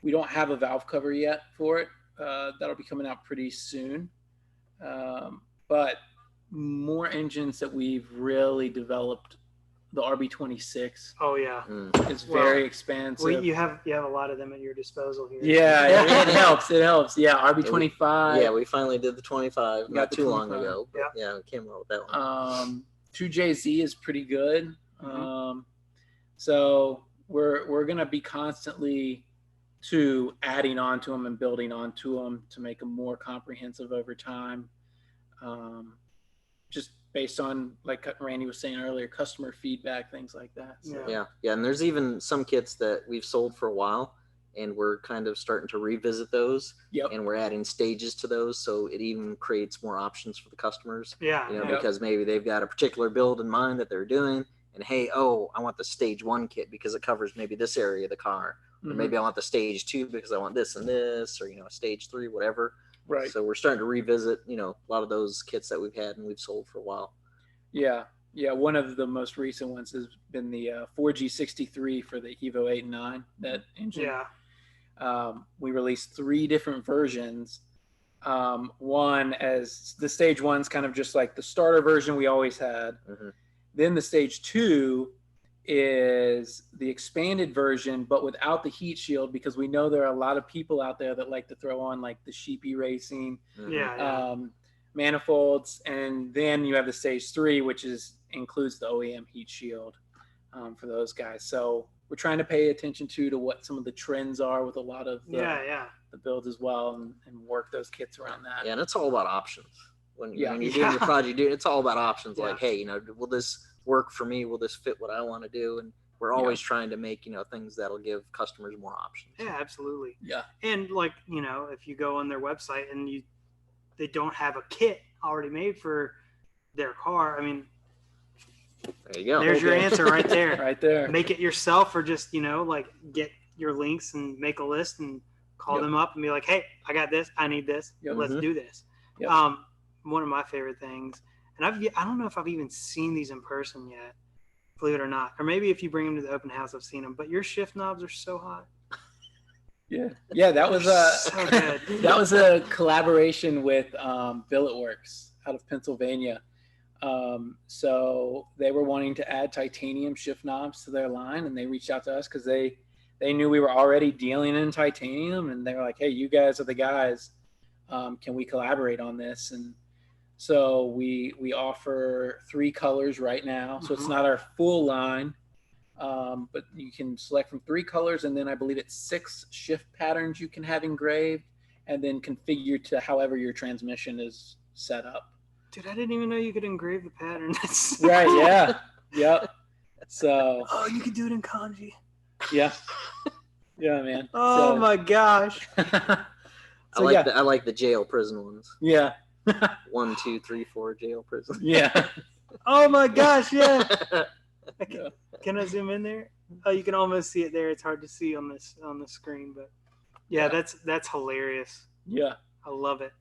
Speaker 2: We don't have a valve cover yet for it. That'll be coming out pretty soon. But more engines that we've really developed. The RB26.
Speaker 1: Oh yeah,
Speaker 2: it's very expensive.
Speaker 1: Well, you have a lot of them at your disposal here.
Speaker 2: Yeah, it helps. It helps. Yeah, RB25.
Speaker 3: Yeah, we finally did the 25 not too long ago. Yeah, we came out with that one.
Speaker 2: 2JZ is pretty good. So we're gonna be constantly adding onto them and building onto them to make them more comprehensive over time. Just based on, like Randy was saying earlier, customer feedback, things like that. So.
Speaker 3: Yeah. And there's even some kits that we've sold for a while, and we're kind of starting to revisit those.
Speaker 2: Yep.
Speaker 3: And we're adding stages to those, so it even creates more options for the customers.
Speaker 1: Yeah.
Speaker 3: You know,
Speaker 2: Yep.
Speaker 3: because maybe they've got a particular build in mind that they're doing, and hey, oh, I want the stage 1 kit because it covers maybe this area of the car, or
Speaker 2: Mhm.
Speaker 3: maybe I want the stage 2 because I want this and this, or stage 3, whatever.
Speaker 2: Right.
Speaker 3: So we're starting to revisit, a lot of those kits that we've had and we've sold for a while.
Speaker 2: Yeah. Yeah. One of the most recent ones has been the 4G63 for the Evo 8 and 9. That engine.
Speaker 1: Yeah.
Speaker 2: We released 3 different versions. One as the stage 1's kind of just like the starter version we always had.
Speaker 3: Mhm.
Speaker 2: Then the stage 2 is the expanded version, but without the heat shield, because we know there are a lot of people out there that like to throw on like the sheepy racing
Speaker 3: Mhm.
Speaker 1: Yeah.
Speaker 2: manifolds. And then you have the stage 3, which includes the OEM heat shield for those guys. So we're trying to pay attention to what some of the trends are with a lot of
Speaker 1: Yeah.
Speaker 2: the builds as well, and work those kits around that.
Speaker 3: Yeah, and it's all about options. When
Speaker 2: Yeah.
Speaker 3: you're doing your project, it's all about options.
Speaker 1: Yeah.
Speaker 3: Like, hey, will this work for me? Will this fit what I want to do? And we're always trying to make things that'll give customers more options.
Speaker 1: Yeah, absolutely.
Speaker 2: Yeah.
Speaker 1: And like, if you go on their website and they don't have a kit already made for their car, I mean,
Speaker 3: There you go.
Speaker 1: there's your answer right there.
Speaker 2: Right there.
Speaker 1: Make it yourself, or just, like get your links and make a list and call
Speaker 2: Yep.
Speaker 1: them up and be like, hey, I got this. I need this.
Speaker 2: Yep.
Speaker 1: Let's
Speaker 3: Mhm.
Speaker 1: do this.
Speaker 2: Yep.
Speaker 1: One of my favorite things, and I don't know if I've even seen these in person yet, believe it or not. Or maybe if you bring them to the open house, I've seen them. But your shift knobs are so hot.
Speaker 2: Yeah. That was
Speaker 1: So good.
Speaker 2: that was a collaboration with Billet Works out of Pennsylvania. So they were wanting to add titanium shift knobs to their line, and they reached out to us because they knew we were already dealing in titanium, and they were like, hey, you guys are the guys. Can we collaborate on this? And so we offer 3 colors right now. So it's
Speaker 1: Mhm.
Speaker 2: not our full line, but you can select from 3 colors, and then I believe it's 6 shift patterns you can have engraved, and then configure to however your transmission is set up.
Speaker 1: Dude, I didn't even know you could engrave the pattern. That's so
Speaker 2: Right?
Speaker 1: cool.
Speaker 2: Yeah. Yep. So
Speaker 1: Oh, you can do it in kanji.
Speaker 2: yeah, man.
Speaker 1: Oh
Speaker 2: So,
Speaker 1: my gosh.
Speaker 3: I like the jail prison ones.
Speaker 2: Yeah.
Speaker 3: 1, 2, 3, 4 jail prison.
Speaker 2: Yeah.
Speaker 1: Oh my gosh, yeah.
Speaker 2: Yeah.
Speaker 1: Can I zoom in there? Oh, you can almost see it there. It's hard to see on the screen, but yeah, that's hilarious.
Speaker 2: Yeah.
Speaker 1: I love it.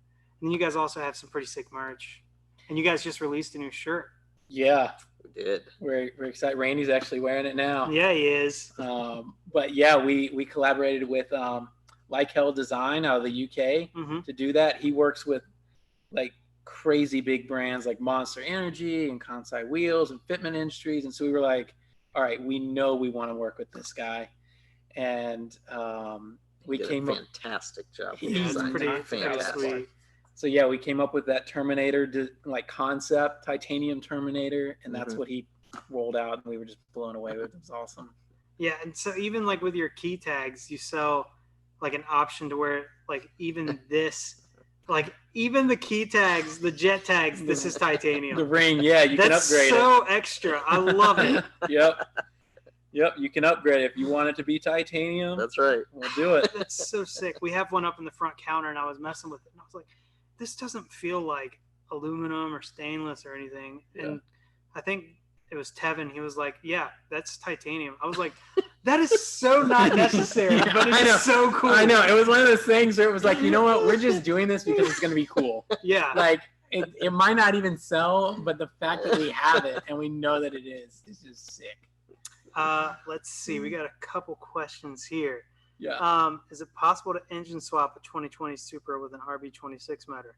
Speaker 1: And you guys also have some pretty sick merch. And you guys just released a new shirt.
Speaker 2: Yeah.
Speaker 3: We did.
Speaker 2: We're excited. Randy's actually wearing it now.
Speaker 1: Yeah, he is.
Speaker 2: But yeah, we collaborated with Like Hell Design out of the UK
Speaker 1: Mm-hmm.
Speaker 2: to do that. He works with like crazy big brands like Monster Energy and Kansai Wheels and Fitment Industries. And so we were like, all right, we know we want to work with this guy. And we
Speaker 3: Did
Speaker 2: came
Speaker 3: a
Speaker 2: up.
Speaker 3: fantastic job.
Speaker 2: Yeah,
Speaker 1: Yeah, it's
Speaker 2: Design.
Speaker 1: pretty
Speaker 3: Fantastic.
Speaker 1: sweet.
Speaker 2: So yeah, we came up with that Terminator like concept, titanium Terminator, and that's
Speaker 3: Mhm.
Speaker 2: what he rolled out, and we were just blown away with it. It was awesome.
Speaker 1: Yeah, and so even like with your key tags, you sell like an option to where like even this, like even the key tags, the jet tags, this is titanium.
Speaker 2: The ring, yeah, you
Speaker 1: That's
Speaker 2: can upgrade
Speaker 1: so extra. I love it.
Speaker 2: it. Yep, you can upgrade it if you want it to be titanium.
Speaker 3: That's right.
Speaker 2: We'll do it.
Speaker 1: That's so sick. We have one up in the front counter, and I was messing with it, and I was like, this doesn't feel like aluminum or stainless or anything. And I think it was Tevin. He was like, yeah, that's titanium. I was like, that is so not necessary,
Speaker 2: Yeah,
Speaker 1: but
Speaker 2: I know.
Speaker 1: it's so cool.
Speaker 2: I know. It was one of those things where it was like, you know what? We're just doing this because it's going to be cool.
Speaker 1: Yeah.
Speaker 2: Like, it might not even sell, but the fact that we have it and we know that it is just sick.
Speaker 1: Let's see. We got a couple questions here.
Speaker 2: Yeah.
Speaker 1: Is it possible to engine swap a 2020 Supra with an RB26 motor?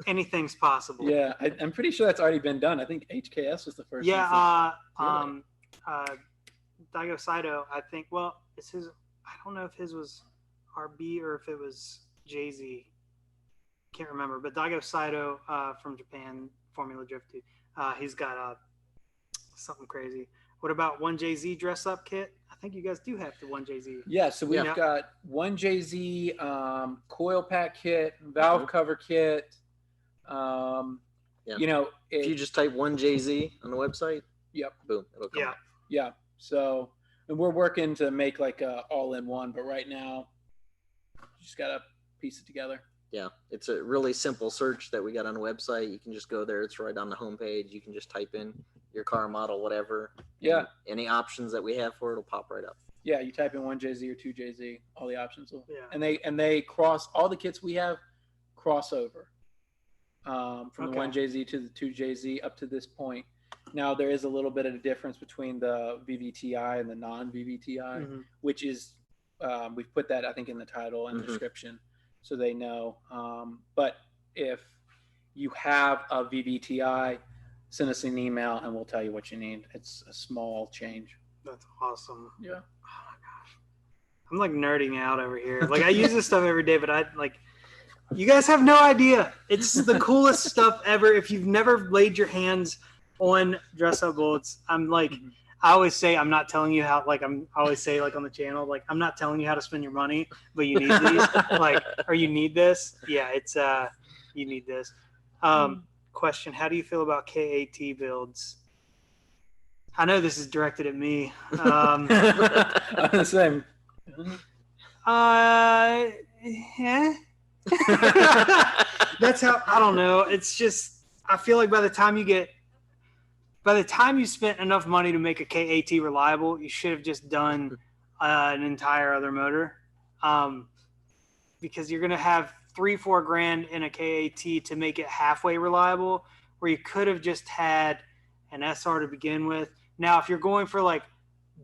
Speaker 1: Anything's possible.
Speaker 2: Yeah. I'm pretty sure that's already been done. I think HKS was the first one.
Speaker 1: Yeah.
Speaker 2: Really?
Speaker 1: Daigo Saito, I think. Well, it's his. I don't know if his was RB or if it was Jay-Z. Can't remember. But Daigo Saito from Japan, Formula Drift, he's got something crazy. What about one Jay-Z dress up kit? I think you guys do have the one Jay-Z.
Speaker 2: Yeah, so we've
Speaker 1: Yeah.
Speaker 2: got one Jay-Z coil pack kit, valve cover kit.
Speaker 3: Yeah.
Speaker 2: You know,
Speaker 3: If you just type one Jay-Z on the website,
Speaker 2: yep,
Speaker 3: boom, it'll come
Speaker 1: Yeah.
Speaker 3: up.
Speaker 2: yeah. So, and we're working to make like a all-in-one, but right now You just gotta piece it together.
Speaker 3: Yeah, it's a really simple search that we got on the website. You can just go there. It's right on the homepage. You can just type in your car model, whatever.
Speaker 2: Yeah.
Speaker 3: Any options that we have for it will pop right up.
Speaker 2: Yeah, you type in 1JZ or 2JZ, all the options will.
Speaker 1: Yeah.
Speaker 2: And they cross, all the kits we have cross over from the 1JZ to the 2JZ up to this point. Now there is a little bit of a difference between the VVTI and the non-VVTI, which is we've put that I think in the title and the description so they know. But if you have a VVTI, send us an email and we'll tell you what you need. It's a small change.
Speaker 1: That's awesome.
Speaker 2: Yeah.
Speaker 1: Oh my gosh. I'm like nerding out over here. Like I use this stuff every day, but you guys have no idea. It's the coolest stuff ever. If you've never laid your hands on dress up bullets, I'm like, I always say, I'm not telling you how, like I always say like on the channel, like I'm not telling you how to spend your money, but you need these, like, or you need this. Yeah, it's, you need this. Question. How do you feel about KAT builds? I know this is directed at me.
Speaker 2: I'm the same.
Speaker 1: Yeah. That's how, I don't know. It's just, I feel like by the time you spent enough money to make a KAT reliable, you should have just done an entire other motor. Because you're going to have $3-4 grand in a KAT to make it halfway reliable, where you could have just had an SR to begin with. Now, if you're going for like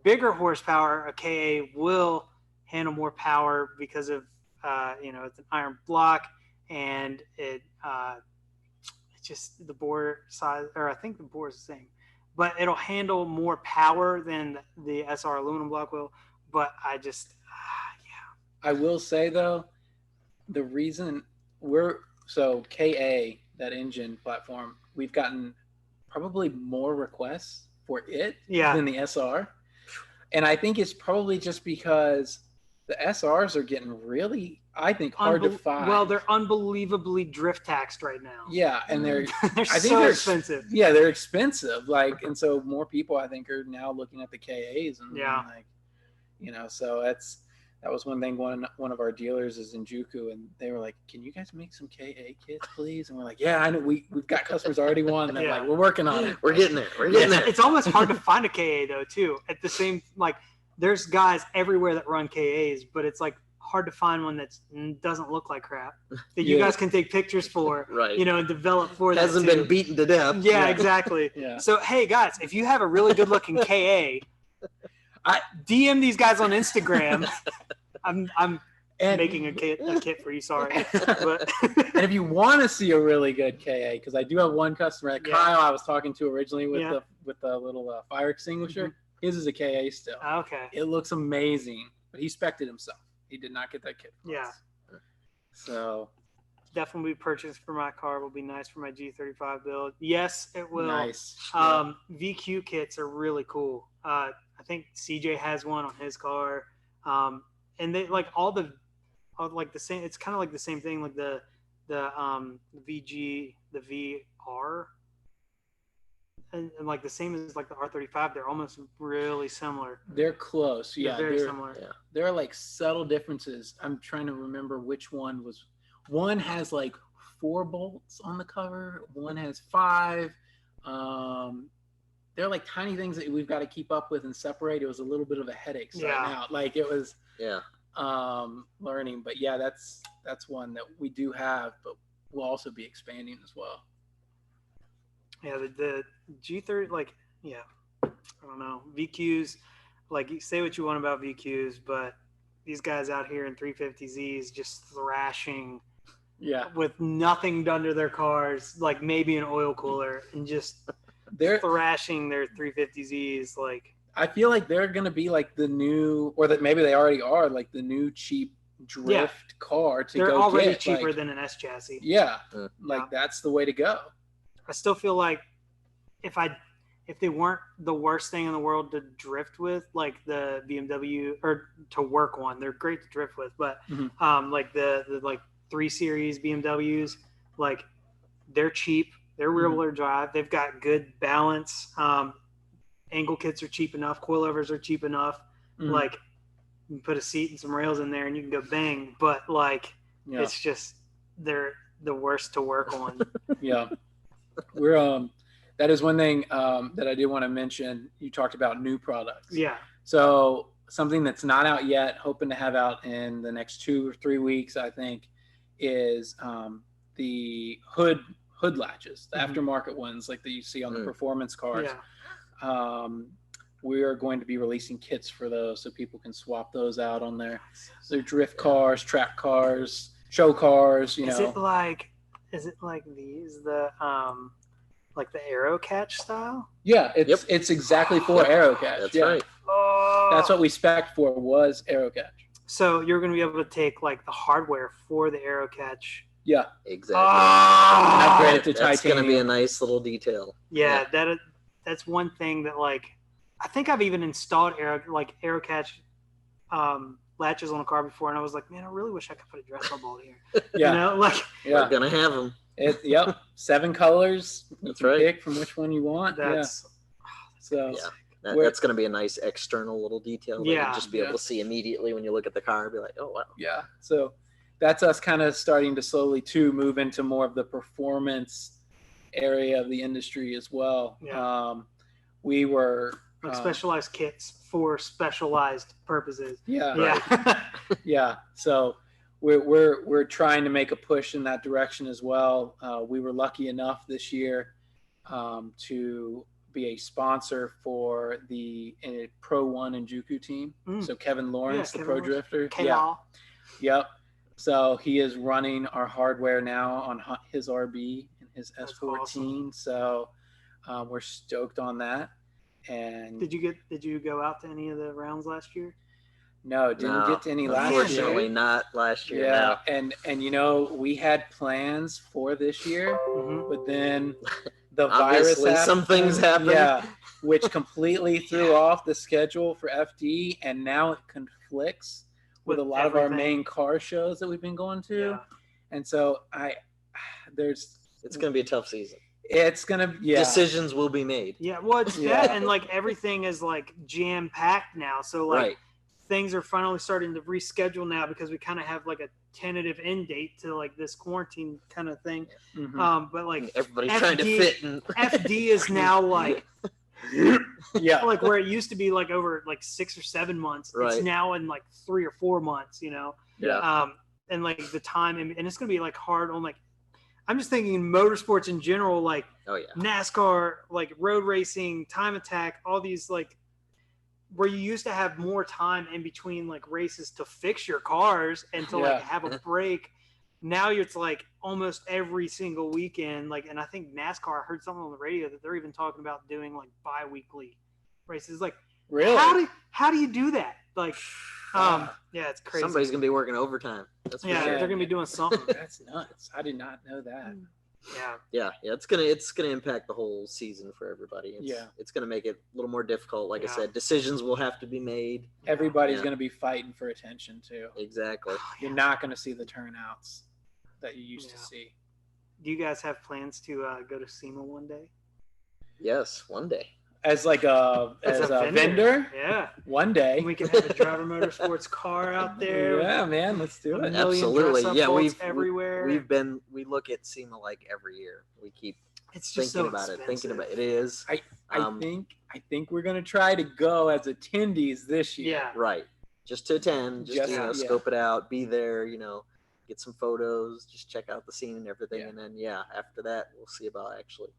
Speaker 1: bigger horsepower, a KA will handle more power because of, it's an iron block and it's just the bore size, or I think the bore is the same, but it'll handle more power than the SR aluminum block will. But I just,
Speaker 2: I will say though, the reason KA, that engine platform, we've gotten probably more requests for it than the SR. And I think it's probably just because the SRs are getting really, I think, hard to find.
Speaker 1: Well, they're unbelievably drift taxed right now.
Speaker 2: Yeah, and they're
Speaker 1: expensive.
Speaker 2: Yeah, they're expensive. Like, and so more people I think are now looking at the KAs and so that was one thing. One of our dealers is in Juku, and they were like, "Can you guys make some KA kits, please?" And we're like, "Yeah, I know. We've got customers already wanting them. Like, we're working on it.
Speaker 3: We're getting there. We're getting there."
Speaker 1: It's almost hard to find a KA though, too. At the same, like, there's guys everywhere that run KAs, but it's like hard to find one that doesn't look like crap that you guys can take pictures for,
Speaker 3: right?
Speaker 1: And develop for that.
Speaker 3: Hasn't been beaten to death.
Speaker 1: Yeah, exactly.
Speaker 2: Yeah.
Speaker 1: So hey, guys, if you have a really good looking KA, DM these guys on Instagram. I'm making a kit for you. Sorry, but
Speaker 2: and if you want to see a really good KA, because I do have one customer, Kyle, I was talking to originally with the little fire extinguisher. His is a KA still.
Speaker 1: Okay.
Speaker 2: It looks amazing, but he spec'd it himself. He did not get that kit from us. So
Speaker 1: definitely purchased for my car. Will be nice for my G35 build. Yes, it will.
Speaker 2: Nice.
Speaker 1: VQ kits are really cool. I think CJ has one on his car. And they like the same. It's kind of like the same thing, like the VG, the VR, and like the same as like the R35. They're almost really similar.
Speaker 2: They're close.
Speaker 1: They're very similar.
Speaker 3: Yeah.
Speaker 2: There are like subtle differences. I'm trying to remember which one was. One has like 4 bolts on the cover. One has 5. They're like tiny things that we've got to keep up with and separate. It was a little bit of a headache starting out. Like it was learning. But yeah, that's one that we do have, but we'll also be expanding as well.
Speaker 1: Yeah, the G30, like, I don't know. VQs, like, you say what you want about VQs, but these guys out here in 350Zs just thrashing with nothing done to their cars, like maybe an oil cooler, and just they're thrashing their 350Zs. Like,
Speaker 2: I feel like they're going to be like the new, or that maybe they already are, like the new cheap drift car to
Speaker 1: they're
Speaker 2: go
Speaker 1: already
Speaker 2: get.
Speaker 1: Cheaper
Speaker 2: like,
Speaker 1: than an S chassis.
Speaker 2: Yeah. Like that's the way to go.
Speaker 1: I still feel like if they weren't the worst thing in the world to drift with, like the BMW, or to work on, they're great to drift with, but like the like 3 Series BMWs, like they're cheap, they're rear-wheel drive, they've got good balance, angle kits are cheap enough, coilovers are cheap enough, like You can put a seat and some rails in there, and you can go bang. But like,
Speaker 2: Yeah.
Speaker 1: it's just they're the worst to work on.
Speaker 2: Yeah. We're that is one thing that I do want to mention. You talked about new products.
Speaker 1: Yeah.
Speaker 2: So something that's not out yet, hoping to have out in the next 2 or 3 weeks, I think, is the hood latches, the aftermarket ones like that you see on the performance cars.
Speaker 1: Yeah.
Speaker 2: We are going to be releasing kits for those so people can swap those out on their drift cars, track cars, show cars.
Speaker 1: Is it like these like the arrow catch style?
Speaker 2: Yeah, it's exactly for arrow catch.
Speaker 3: That's right.
Speaker 1: Oh.
Speaker 2: That's what we spec'd for was arrow catch.
Speaker 1: So you're going to be able to take like the hardware for the arrow catch.
Speaker 2: Yeah,
Speaker 3: exactly.
Speaker 2: Upgrade it to
Speaker 3: That's
Speaker 2: titanium.
Speaker 3: going to be a nice little detail.
Speaker 1: Yeah, that's one thing that like I think I've even installed arrow catch latches on a car before, and I was like, man, I really wish I could put a dress up ball here.
Speaker 2: Yeah,
Speaker 1: you know, like
Speaker 3: we're gonna have them.
Speaker 2: Yep, 7 colors.
Speaker 3: That's
Speaker 2: you
Speaker 3: right.
Speaker 2: Pick from which one you want.
Speaker 1: That's
Speaker 3: that's going to be a nice external little detail that
Speaker 1: Yeah.
Speaker 3: you'll just be able to see immediately when you look at the car and be like, oh, wow.
Speaker 2: Yeah. So that's us kind of starting to slowly too move into more of the performance area of the industry as well.
Speaker 1: Yeah.
Speaker 2: We were
Speaker 1: like specialized kits for specialized purposes.
Speaker 2: Yeah.
Speaker 1: Yeah.
Speaker 2: Yeah. So we're trying to make a push in that direction as well. We were lucky enough this year to be a sponsor for the Pro 1 and Juku team. So Kevin Lawrence, the Pro Drifter.
Speaker 1: Yeah.
Speaker 2: Yep. So he is running our hardware now on his RB and his S14. Awesome. So we're stoked on that. And
Speaker 1: did you go out to any of the rounds last year?
Speaker 2: No, didn't get to any last year.
Speaker 3: Unfortunately, not last year.
Speaker 2: Yeah, no. and you know, we had plans for this year, but then the virus happened.
Speaker 3: Some things happened.
Speaker 2: Yeah, which completely threw off the schedule for FD, and now it conflicts with a lot of our main car shows that we've been going to.
Speaker 1: Yeah.
Speaker 2: And so
Speaker 3: it's going to be a tough season.
Speaker 2: It's gonna
Speaker 3: decisions will be made.
Speaker 1: Yeah, well, it's that, and like everything is like jam packed now. So like things are finally starting to reschedule now because we kind of have like a tentative end date to like this quarantine kind of thing.
Speaker 2: Mm-hmm.
Speaker 1: But like
Speaker 3: everybody's trying to fit in.
Speaker 1: FD is now like like where it used to be like over like 6 or 7 months.
Speaker 3: Right.
Speaker 1: It's now in like 3 or 4 months. You know.
Speaker 3: Yeah.
Speaker 1: And like the time and it's gonna be like hard on like. I'm just thinking motorsports in general, like NASCAR, like road racing, time attack, all these like where you used to have more time in between like races to fix your cars and to like have a break. Now it's like almost every single weekend. Like, and I think NASCAR, I heard something on the radio that they're even talking about doing like bi-weekly races. Like,
Speaker 2: really?
Speaker 1: How do you do that? Like, yeah, it's crazy.
Speaker 3: Somebody's gonna be working overtime.
Speaker 1: That's for sure. They're gonna be doing something.
Speaker 2: That's nuts. I did not know that.
Speaker 1: Yeah.
Speaker 3: It's gonna impact the whole season for everybody. It's gonna make it a little more difficult. Like I said, decisions will have to be made.
Speaker 2: Everybody's gonna be fighting for attention too.
Speaker 3: Exactly.
Speaker 2: You're not gonna see the turnouts that you used to see.
Speaker 1: Do you guys have plans to go to SEMA one day?
Speaker 3: Yes, one day.
Speaker 2: As like a vendor?
Speaker 1: Yeah.
Speaker 2: One day.
Speaker 1: We can have a Driver Motorsports car out there.
Speaker 2: Yeah, man, let's do it.
Speaker 3: Absolutely. Yeah,
Speaker 1: everywhere.
Speaker 3: We look at SEMA like every year. We keep
Speaker 1: thinking
Speaker 3: so about
Speaker 1: expensive.
Speaker 3: it. Thinking about it. It is.
Speaker 2: I think we're gonna try to go as attendees this year.
Speaker 1: Yeah.
Speaker 3: Right. Just to attend, just to scope it out, be there, get some photos, just check out the scene and everything, and then after that we'll see about actually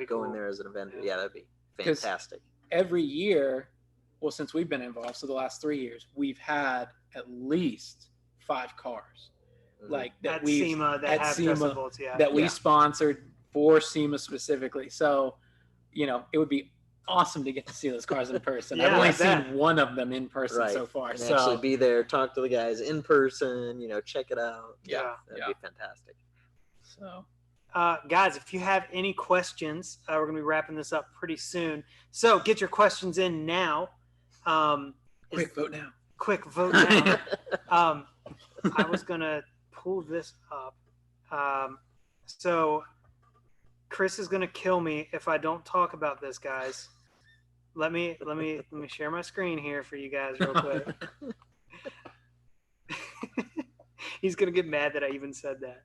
Speaker 3: going there as an event. Yeah, that'd be fantastic.
Speaker 2: Every year, well, since we've been involved, so the last 3 years, we've had at least 5 cars, like that
Speaker 1: at SEMA that have festivals,
Speaker 2: that we sponsored for SEMA specifically. So, it would be awesome to get to see those cars in person. I've only seen one of them in person so far.
Speaker 3: And actually be there, talk to the guys in person, check it out.
Speaker 1: Yeah.
Speaker 3: That'd be fantastic.
Speaker 2: So.
Speaker 1: Guys, if you have any questions, we're going to be wrapping this up pretty soon. So get your questions in now.
Speaker 2: Quick vote now.
Speaker 1: Quick vote now. I was going to pull this up. So Chris is going to kill me if I don't talk about this, guys. Let me share my screen here for you guys real quick. He's gonna get mad that I even said that.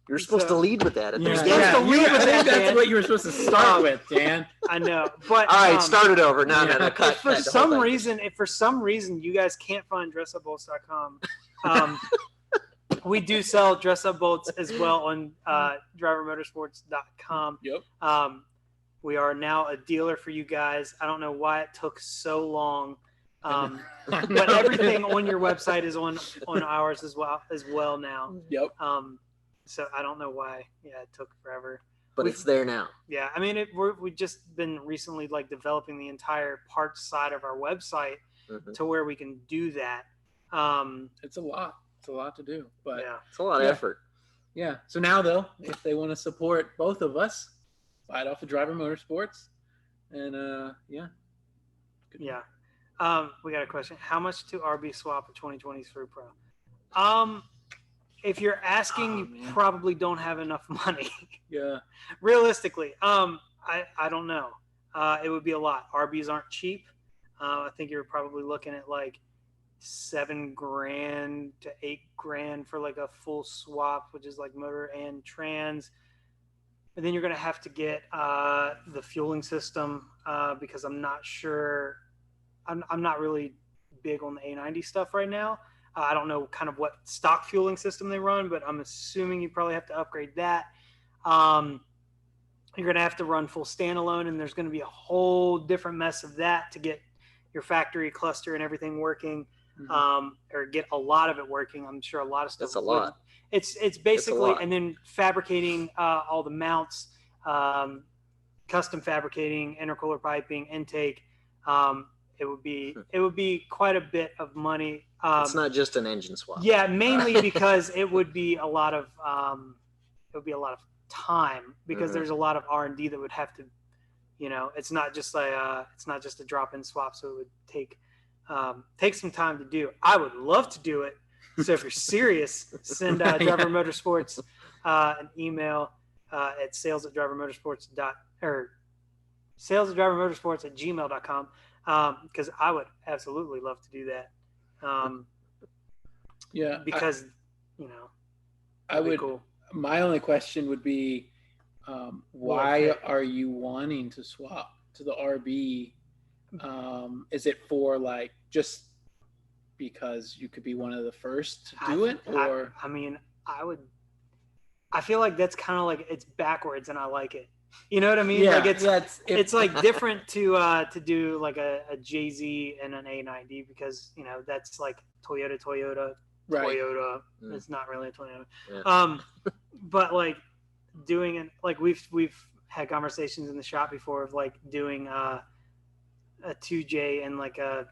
Speaker 3: You're supposed to lead with that.
Speaker 1: You're supposed to lead with that,
Speaker 2: That's
Speaker 1: Dan.
Speaker 2: what you were supposed to start with, Dan.
Speaker 1: I know, but
Speaker 3: All right, start it over. No,
Speaker 1: if
Speaker 3: cut.
Speaker 1: for some reason you guys can't find dressupbolts.com, we do sell dress-up bolts as well on drivermotorsports.com.
Speaker 2: Yep.
Speaker 1: We are now a dealer for you guys. I don't know why it took so long, but everything on your website is on ours as well now.
Speaker 2: Yep.
Speaker 1: So I don't know why. Yeah, it took forever.
Speaker 3: But it's there now.
Speaker 1: Yeah, I mean, we've just been recently like developing the entire parts side of our website to where we can do that.
Speaker 2: It's a lot. It's a lot to do, but
Speaker 1: yeah,
Speaker 3: it's a lot of effort.
Speaker 2: Yeah. So now, though, if they want to support both of us, buy it off of Driver Motorsports, and yeah.
Speaker 1: Yeah. We got a question. How much to RB swap a 2020 Through Pro? If you're asking, you probably don't have enough money.
Speaker 2: Yeah.
Speaker 1: Realistically, I don't know. It would be a lot. RBs aren't cheap. I think you're probably looking at like $7,000 to $8,000 for like a full swap, which is like motor and trans. And then you're going to have to get the fueling system because I'm not sure. I'm not really big on the A90 stuff right now. I don't know kind of what stock fueling system they run, but I'm assuming you probably have to upgrade that. You're going to have to run full standalone, and there's going to be a whole different mess of that to get your factory cluster and everything working, or get a lot of it working. I'm sure a lot of stuff.
Speaker 3: That's a lot.
Speaker 1: It's basically, and then fabricating all the mounts, custom fabricating, intercooler piping, intake. It would be quite a bit of money.
Speaker 3: It's not just an engine swap.
Speaker 1: Yeah, mainly because it would be a lot of time because there's a lot of R&D that would have to, it's not just a drop-in swap, so it would take some time to do. I would love to do it. So if you're serious, send Driver Motorsports an email at sales@drivermotorsports@gmail.com. Because I would absolutely love to do that.
Speaker 2: Yeah,
Speaker 1: because
Speaker 2: I would.
Speaker 1: Cool.
Speaker 2: My only question would be, why are you wanting to swap to the RB? Is it for like just because you could be one of the first to do it, or
Speaker 1: I feel like that's kind of like it's backwards, and I like it. You know what I mean?
Speaker 2: Yeah,
Speaker 1: like it's like different to do like a JZ and an A90 because that's like Toyota.
Speaker 2: Right.
Speaker 1: Toyota. It's not really a Toyota. Yeah. But like doing it, like we've had conversations in the shop before of like doing a 2J and like an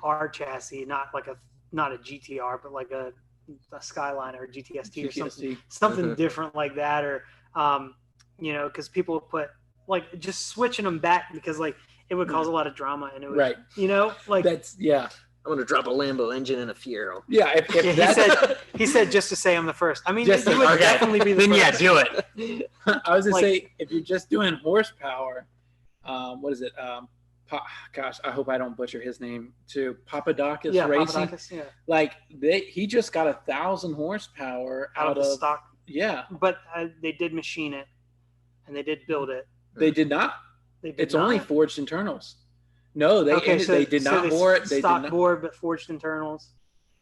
Speaker 1: R chassis, not a GTR, but like a Skyline or GTST or something different like that, or because people put like just switching them back because like it would cause a lot of drama and it would, like
Speaker 2: that's
Speaker 3: I'm gonna drop a Lambo engine in a Fiero.
Speaker 2: Yeah, if
Speaker 1: he said just to say I'm the first. I mean, you would definitely be the
Speaker 2: then
Speaker 1: first.
Speaker 2: Yeah, do it. I was gonna say if you're just doing horsepower, what is it? Gosh, I hope I don't butcher his name too. Papadakis Racing.
Speaker 1: Papadakis, yeah.
Speaker 2: Like he just got 1,000 horsepower out of
Speaker 1: stock.
Speaker 2: Yeah,
Speaker 1: but they did machine it. And they did build it.
Speaker 2: They did not. It's only forged internals. No, they did not bore it. They
Speaker 1: stock board, but forged internals.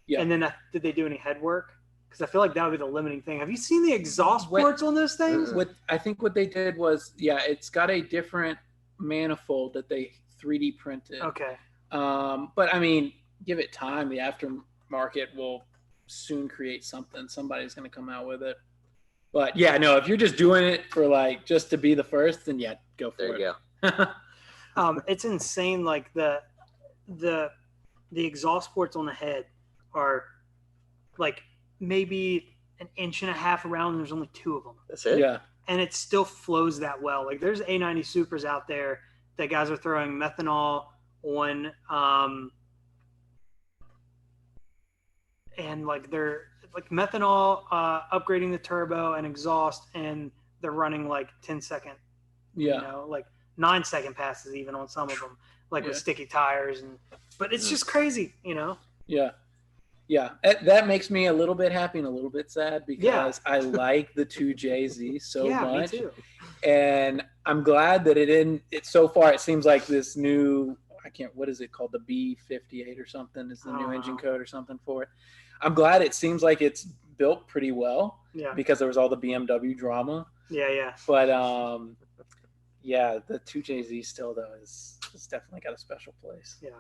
Speaker 2: Yeah.
Speaker 1: And then did they do any head work? Because I feel like that would be the limiting thing. Have you seen the exhaust ports on those things?
Speaker 2: I think what they did was, it's got a different manifold that they 3D printed.
Speaker 1: Okay.
Speaker 2: But I mean, give it time. The aftermarket will soon create something. Somebody's going to come out with it. But yeah, no, if you're just doing it for like just to be the first, then go for it.
Speaker 3: There you
Speaker 2: go.
Speaker 1: It's insane. Like the exhaust ports on the head are like maybe an inch and a half around. And there's only 2 of them.
Speaker 3: That's it.
Speaker 2: Yeah.
Speaker 1: And it still flows that well. Like there's A90 Supers out there that guys are throwing methanol on, and like they're like methanol, upgrading the turbo and exhaust, and they're running like 10-second, like 9-second passes even on some of them, like with sticky tires, but it's just crazy,
Speaker 2: Yeah. Yeah, that makes me a little bit happy and a little bit sad because I like the 2JZ so much.
Speaker 1: Me too.
Speaker 2: And I'm glad that so far it seems like this new, what is it called? The B58 or something is the new engine code or something for it. I'm glad it seems like it's built pretty well because there was all the BMW drama.
Speaker 1: Yeah.
Speaker 2: But yeah, the 2JZ still though is definitely got a special place.
Speaker 1: Yeah.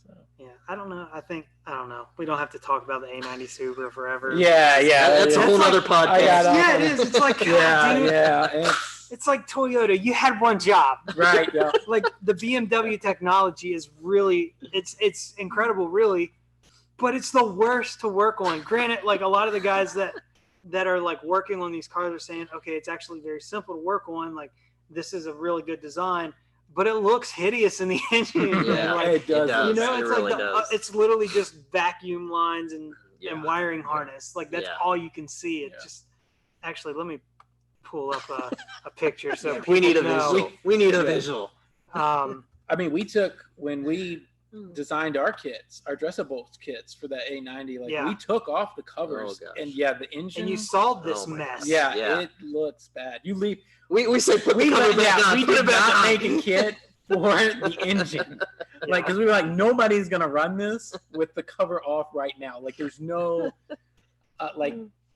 Speaker 1: So. Yeah, I don't know. I don't know. We don't have to talk about the A90 Supra forever.
Speaker 2: Yeah.
Speaker 3: That's a whole other podcast.
Speaker 1: Yeah, it is. It's like,
Speaker 2: yeah.
Speaker 1: It's like Toyota. You had one job.
Speaker 2: Right. Yeah.
Speaker 1: Like the BMW technology is really, it's incredible, really, but it's the worst to work on. Granted, like a lot of the guys that are like working on these cars are saying, okay, it's actually very simple to work on. Like this is a really good design. But it looks hideous in the engine.
Speaker 3: Yeah,
Speaker 2: like, it does.
Speaker 1: You know, it's
Speaker 3: really
Speaker 1: like it's literally just vacuum lines and wiring harness. Like that's all you can see. It just actually let me pull up a picture so
Speaker 3: we need a
Speaker 1: know.
Speaker 3: visual. We need a visual.
Speaker 2: I mean, when we designed our kits, our dress-up bolts kits for the A90, we took off the covers and the engine.
Speaker 1: And you saw this mess.
Speaker 2: Yeah, it looks bad. You leave.
Speaker 3: We say put the cover back on.
Speaker 2: We did not make a kit for the engine. Because we were like, nobody's gonna run this with the cover off right now. Like, there's no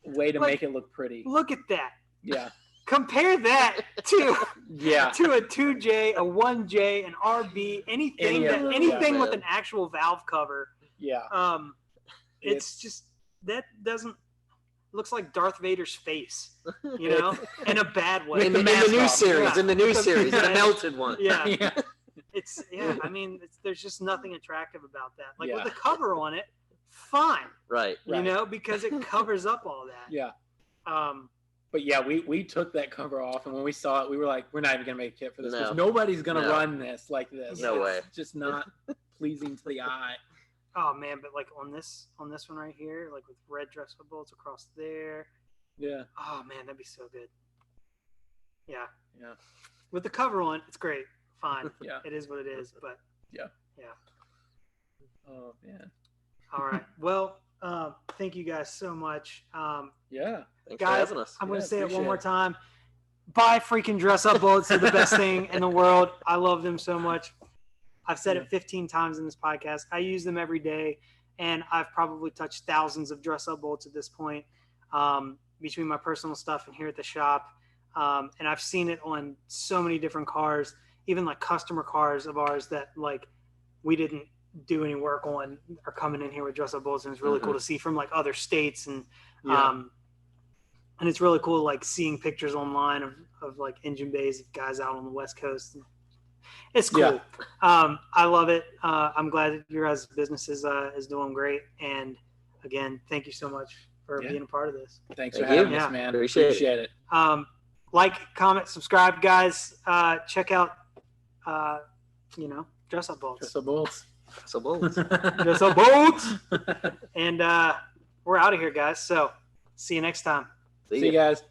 Speaker 2: way to make it look pretty.
Speaker 1: Look at that.
Speaker 2: Yeah.
Speaker 1: Compare that to
Speaker 2: to
Speaker 1: a 2J, a 1J, an RB, anything with an actual valve cover.
Speaker 2: Yeah.
Speaker 1: It's just that doesn't. Looks like Darth Vader's face, you know, in a bad way.
Speaker 3: In the new series, the melted one.
Speaker 1: Yeah. It's I mean, there's just nothing attractive about that. Like with the cover on it, fine.
Speaker 3: Right.
Speaker 1: You know, because it covers up all that.
Speaker 2: Yeah. But yeah, we took that cover off, and when we saw it, we were like, we're not even gonna make a kit for this because nobody's gonna run this like this.
Speaker 3: No way.
Speaker 2: It's just not pleasing to the eye.
Speaker 1: Oh man, but like on this one right here, like with red dress-up bolts across there.
Speaker 2: Yeah.
Speaker 1: Oh man, that'd be so good. Yeah.
Speaker 2: Yeah.
Speaker 1: With the cover on, it's great. Fine.
Speaker 2: Yeah.
Speaker 1: It is what it is, but
Speaker 2: yeah.
Speaker 1: Oh man. All right. Well, thank you guys so much.
Speaker 2: Yeah.
Speaker 3: Thanks
Speaker 1: guys,
Speaker 3: for having us.
Speaker 1: I'm going to say it one more time. Buy freaking dress-up bolts. They're the best thing in the world. I love them so much. I've said it 15 times in this podcast. I use them every day, and I've probably touched thousands of dress-up bolts at this point between my personal stuff and here at the shop. And I've seen it on so many different cars, even like customer cars of ours that like we didn't do any work on are coming in here with dress-up bolts, and it's really cool to see from like other states and it's really cool like seeing pictures online of like engine bays of guys out on the West Coast. It's cool. I love it. I'm glad that your guys' business is doing great. And again, thank you so much for being a part of this.
Speaker 2: Thanks for having us, man. Appreciate it.
Speaker 1: Like, comment, subscribe, guys. Check out, dress-up bolts.
Speaker 2: Dress-up bolts.
Speaker 1: Dress-up bolts. And we're out of here, guys. So see you next time.
Speaker 2: See you guys.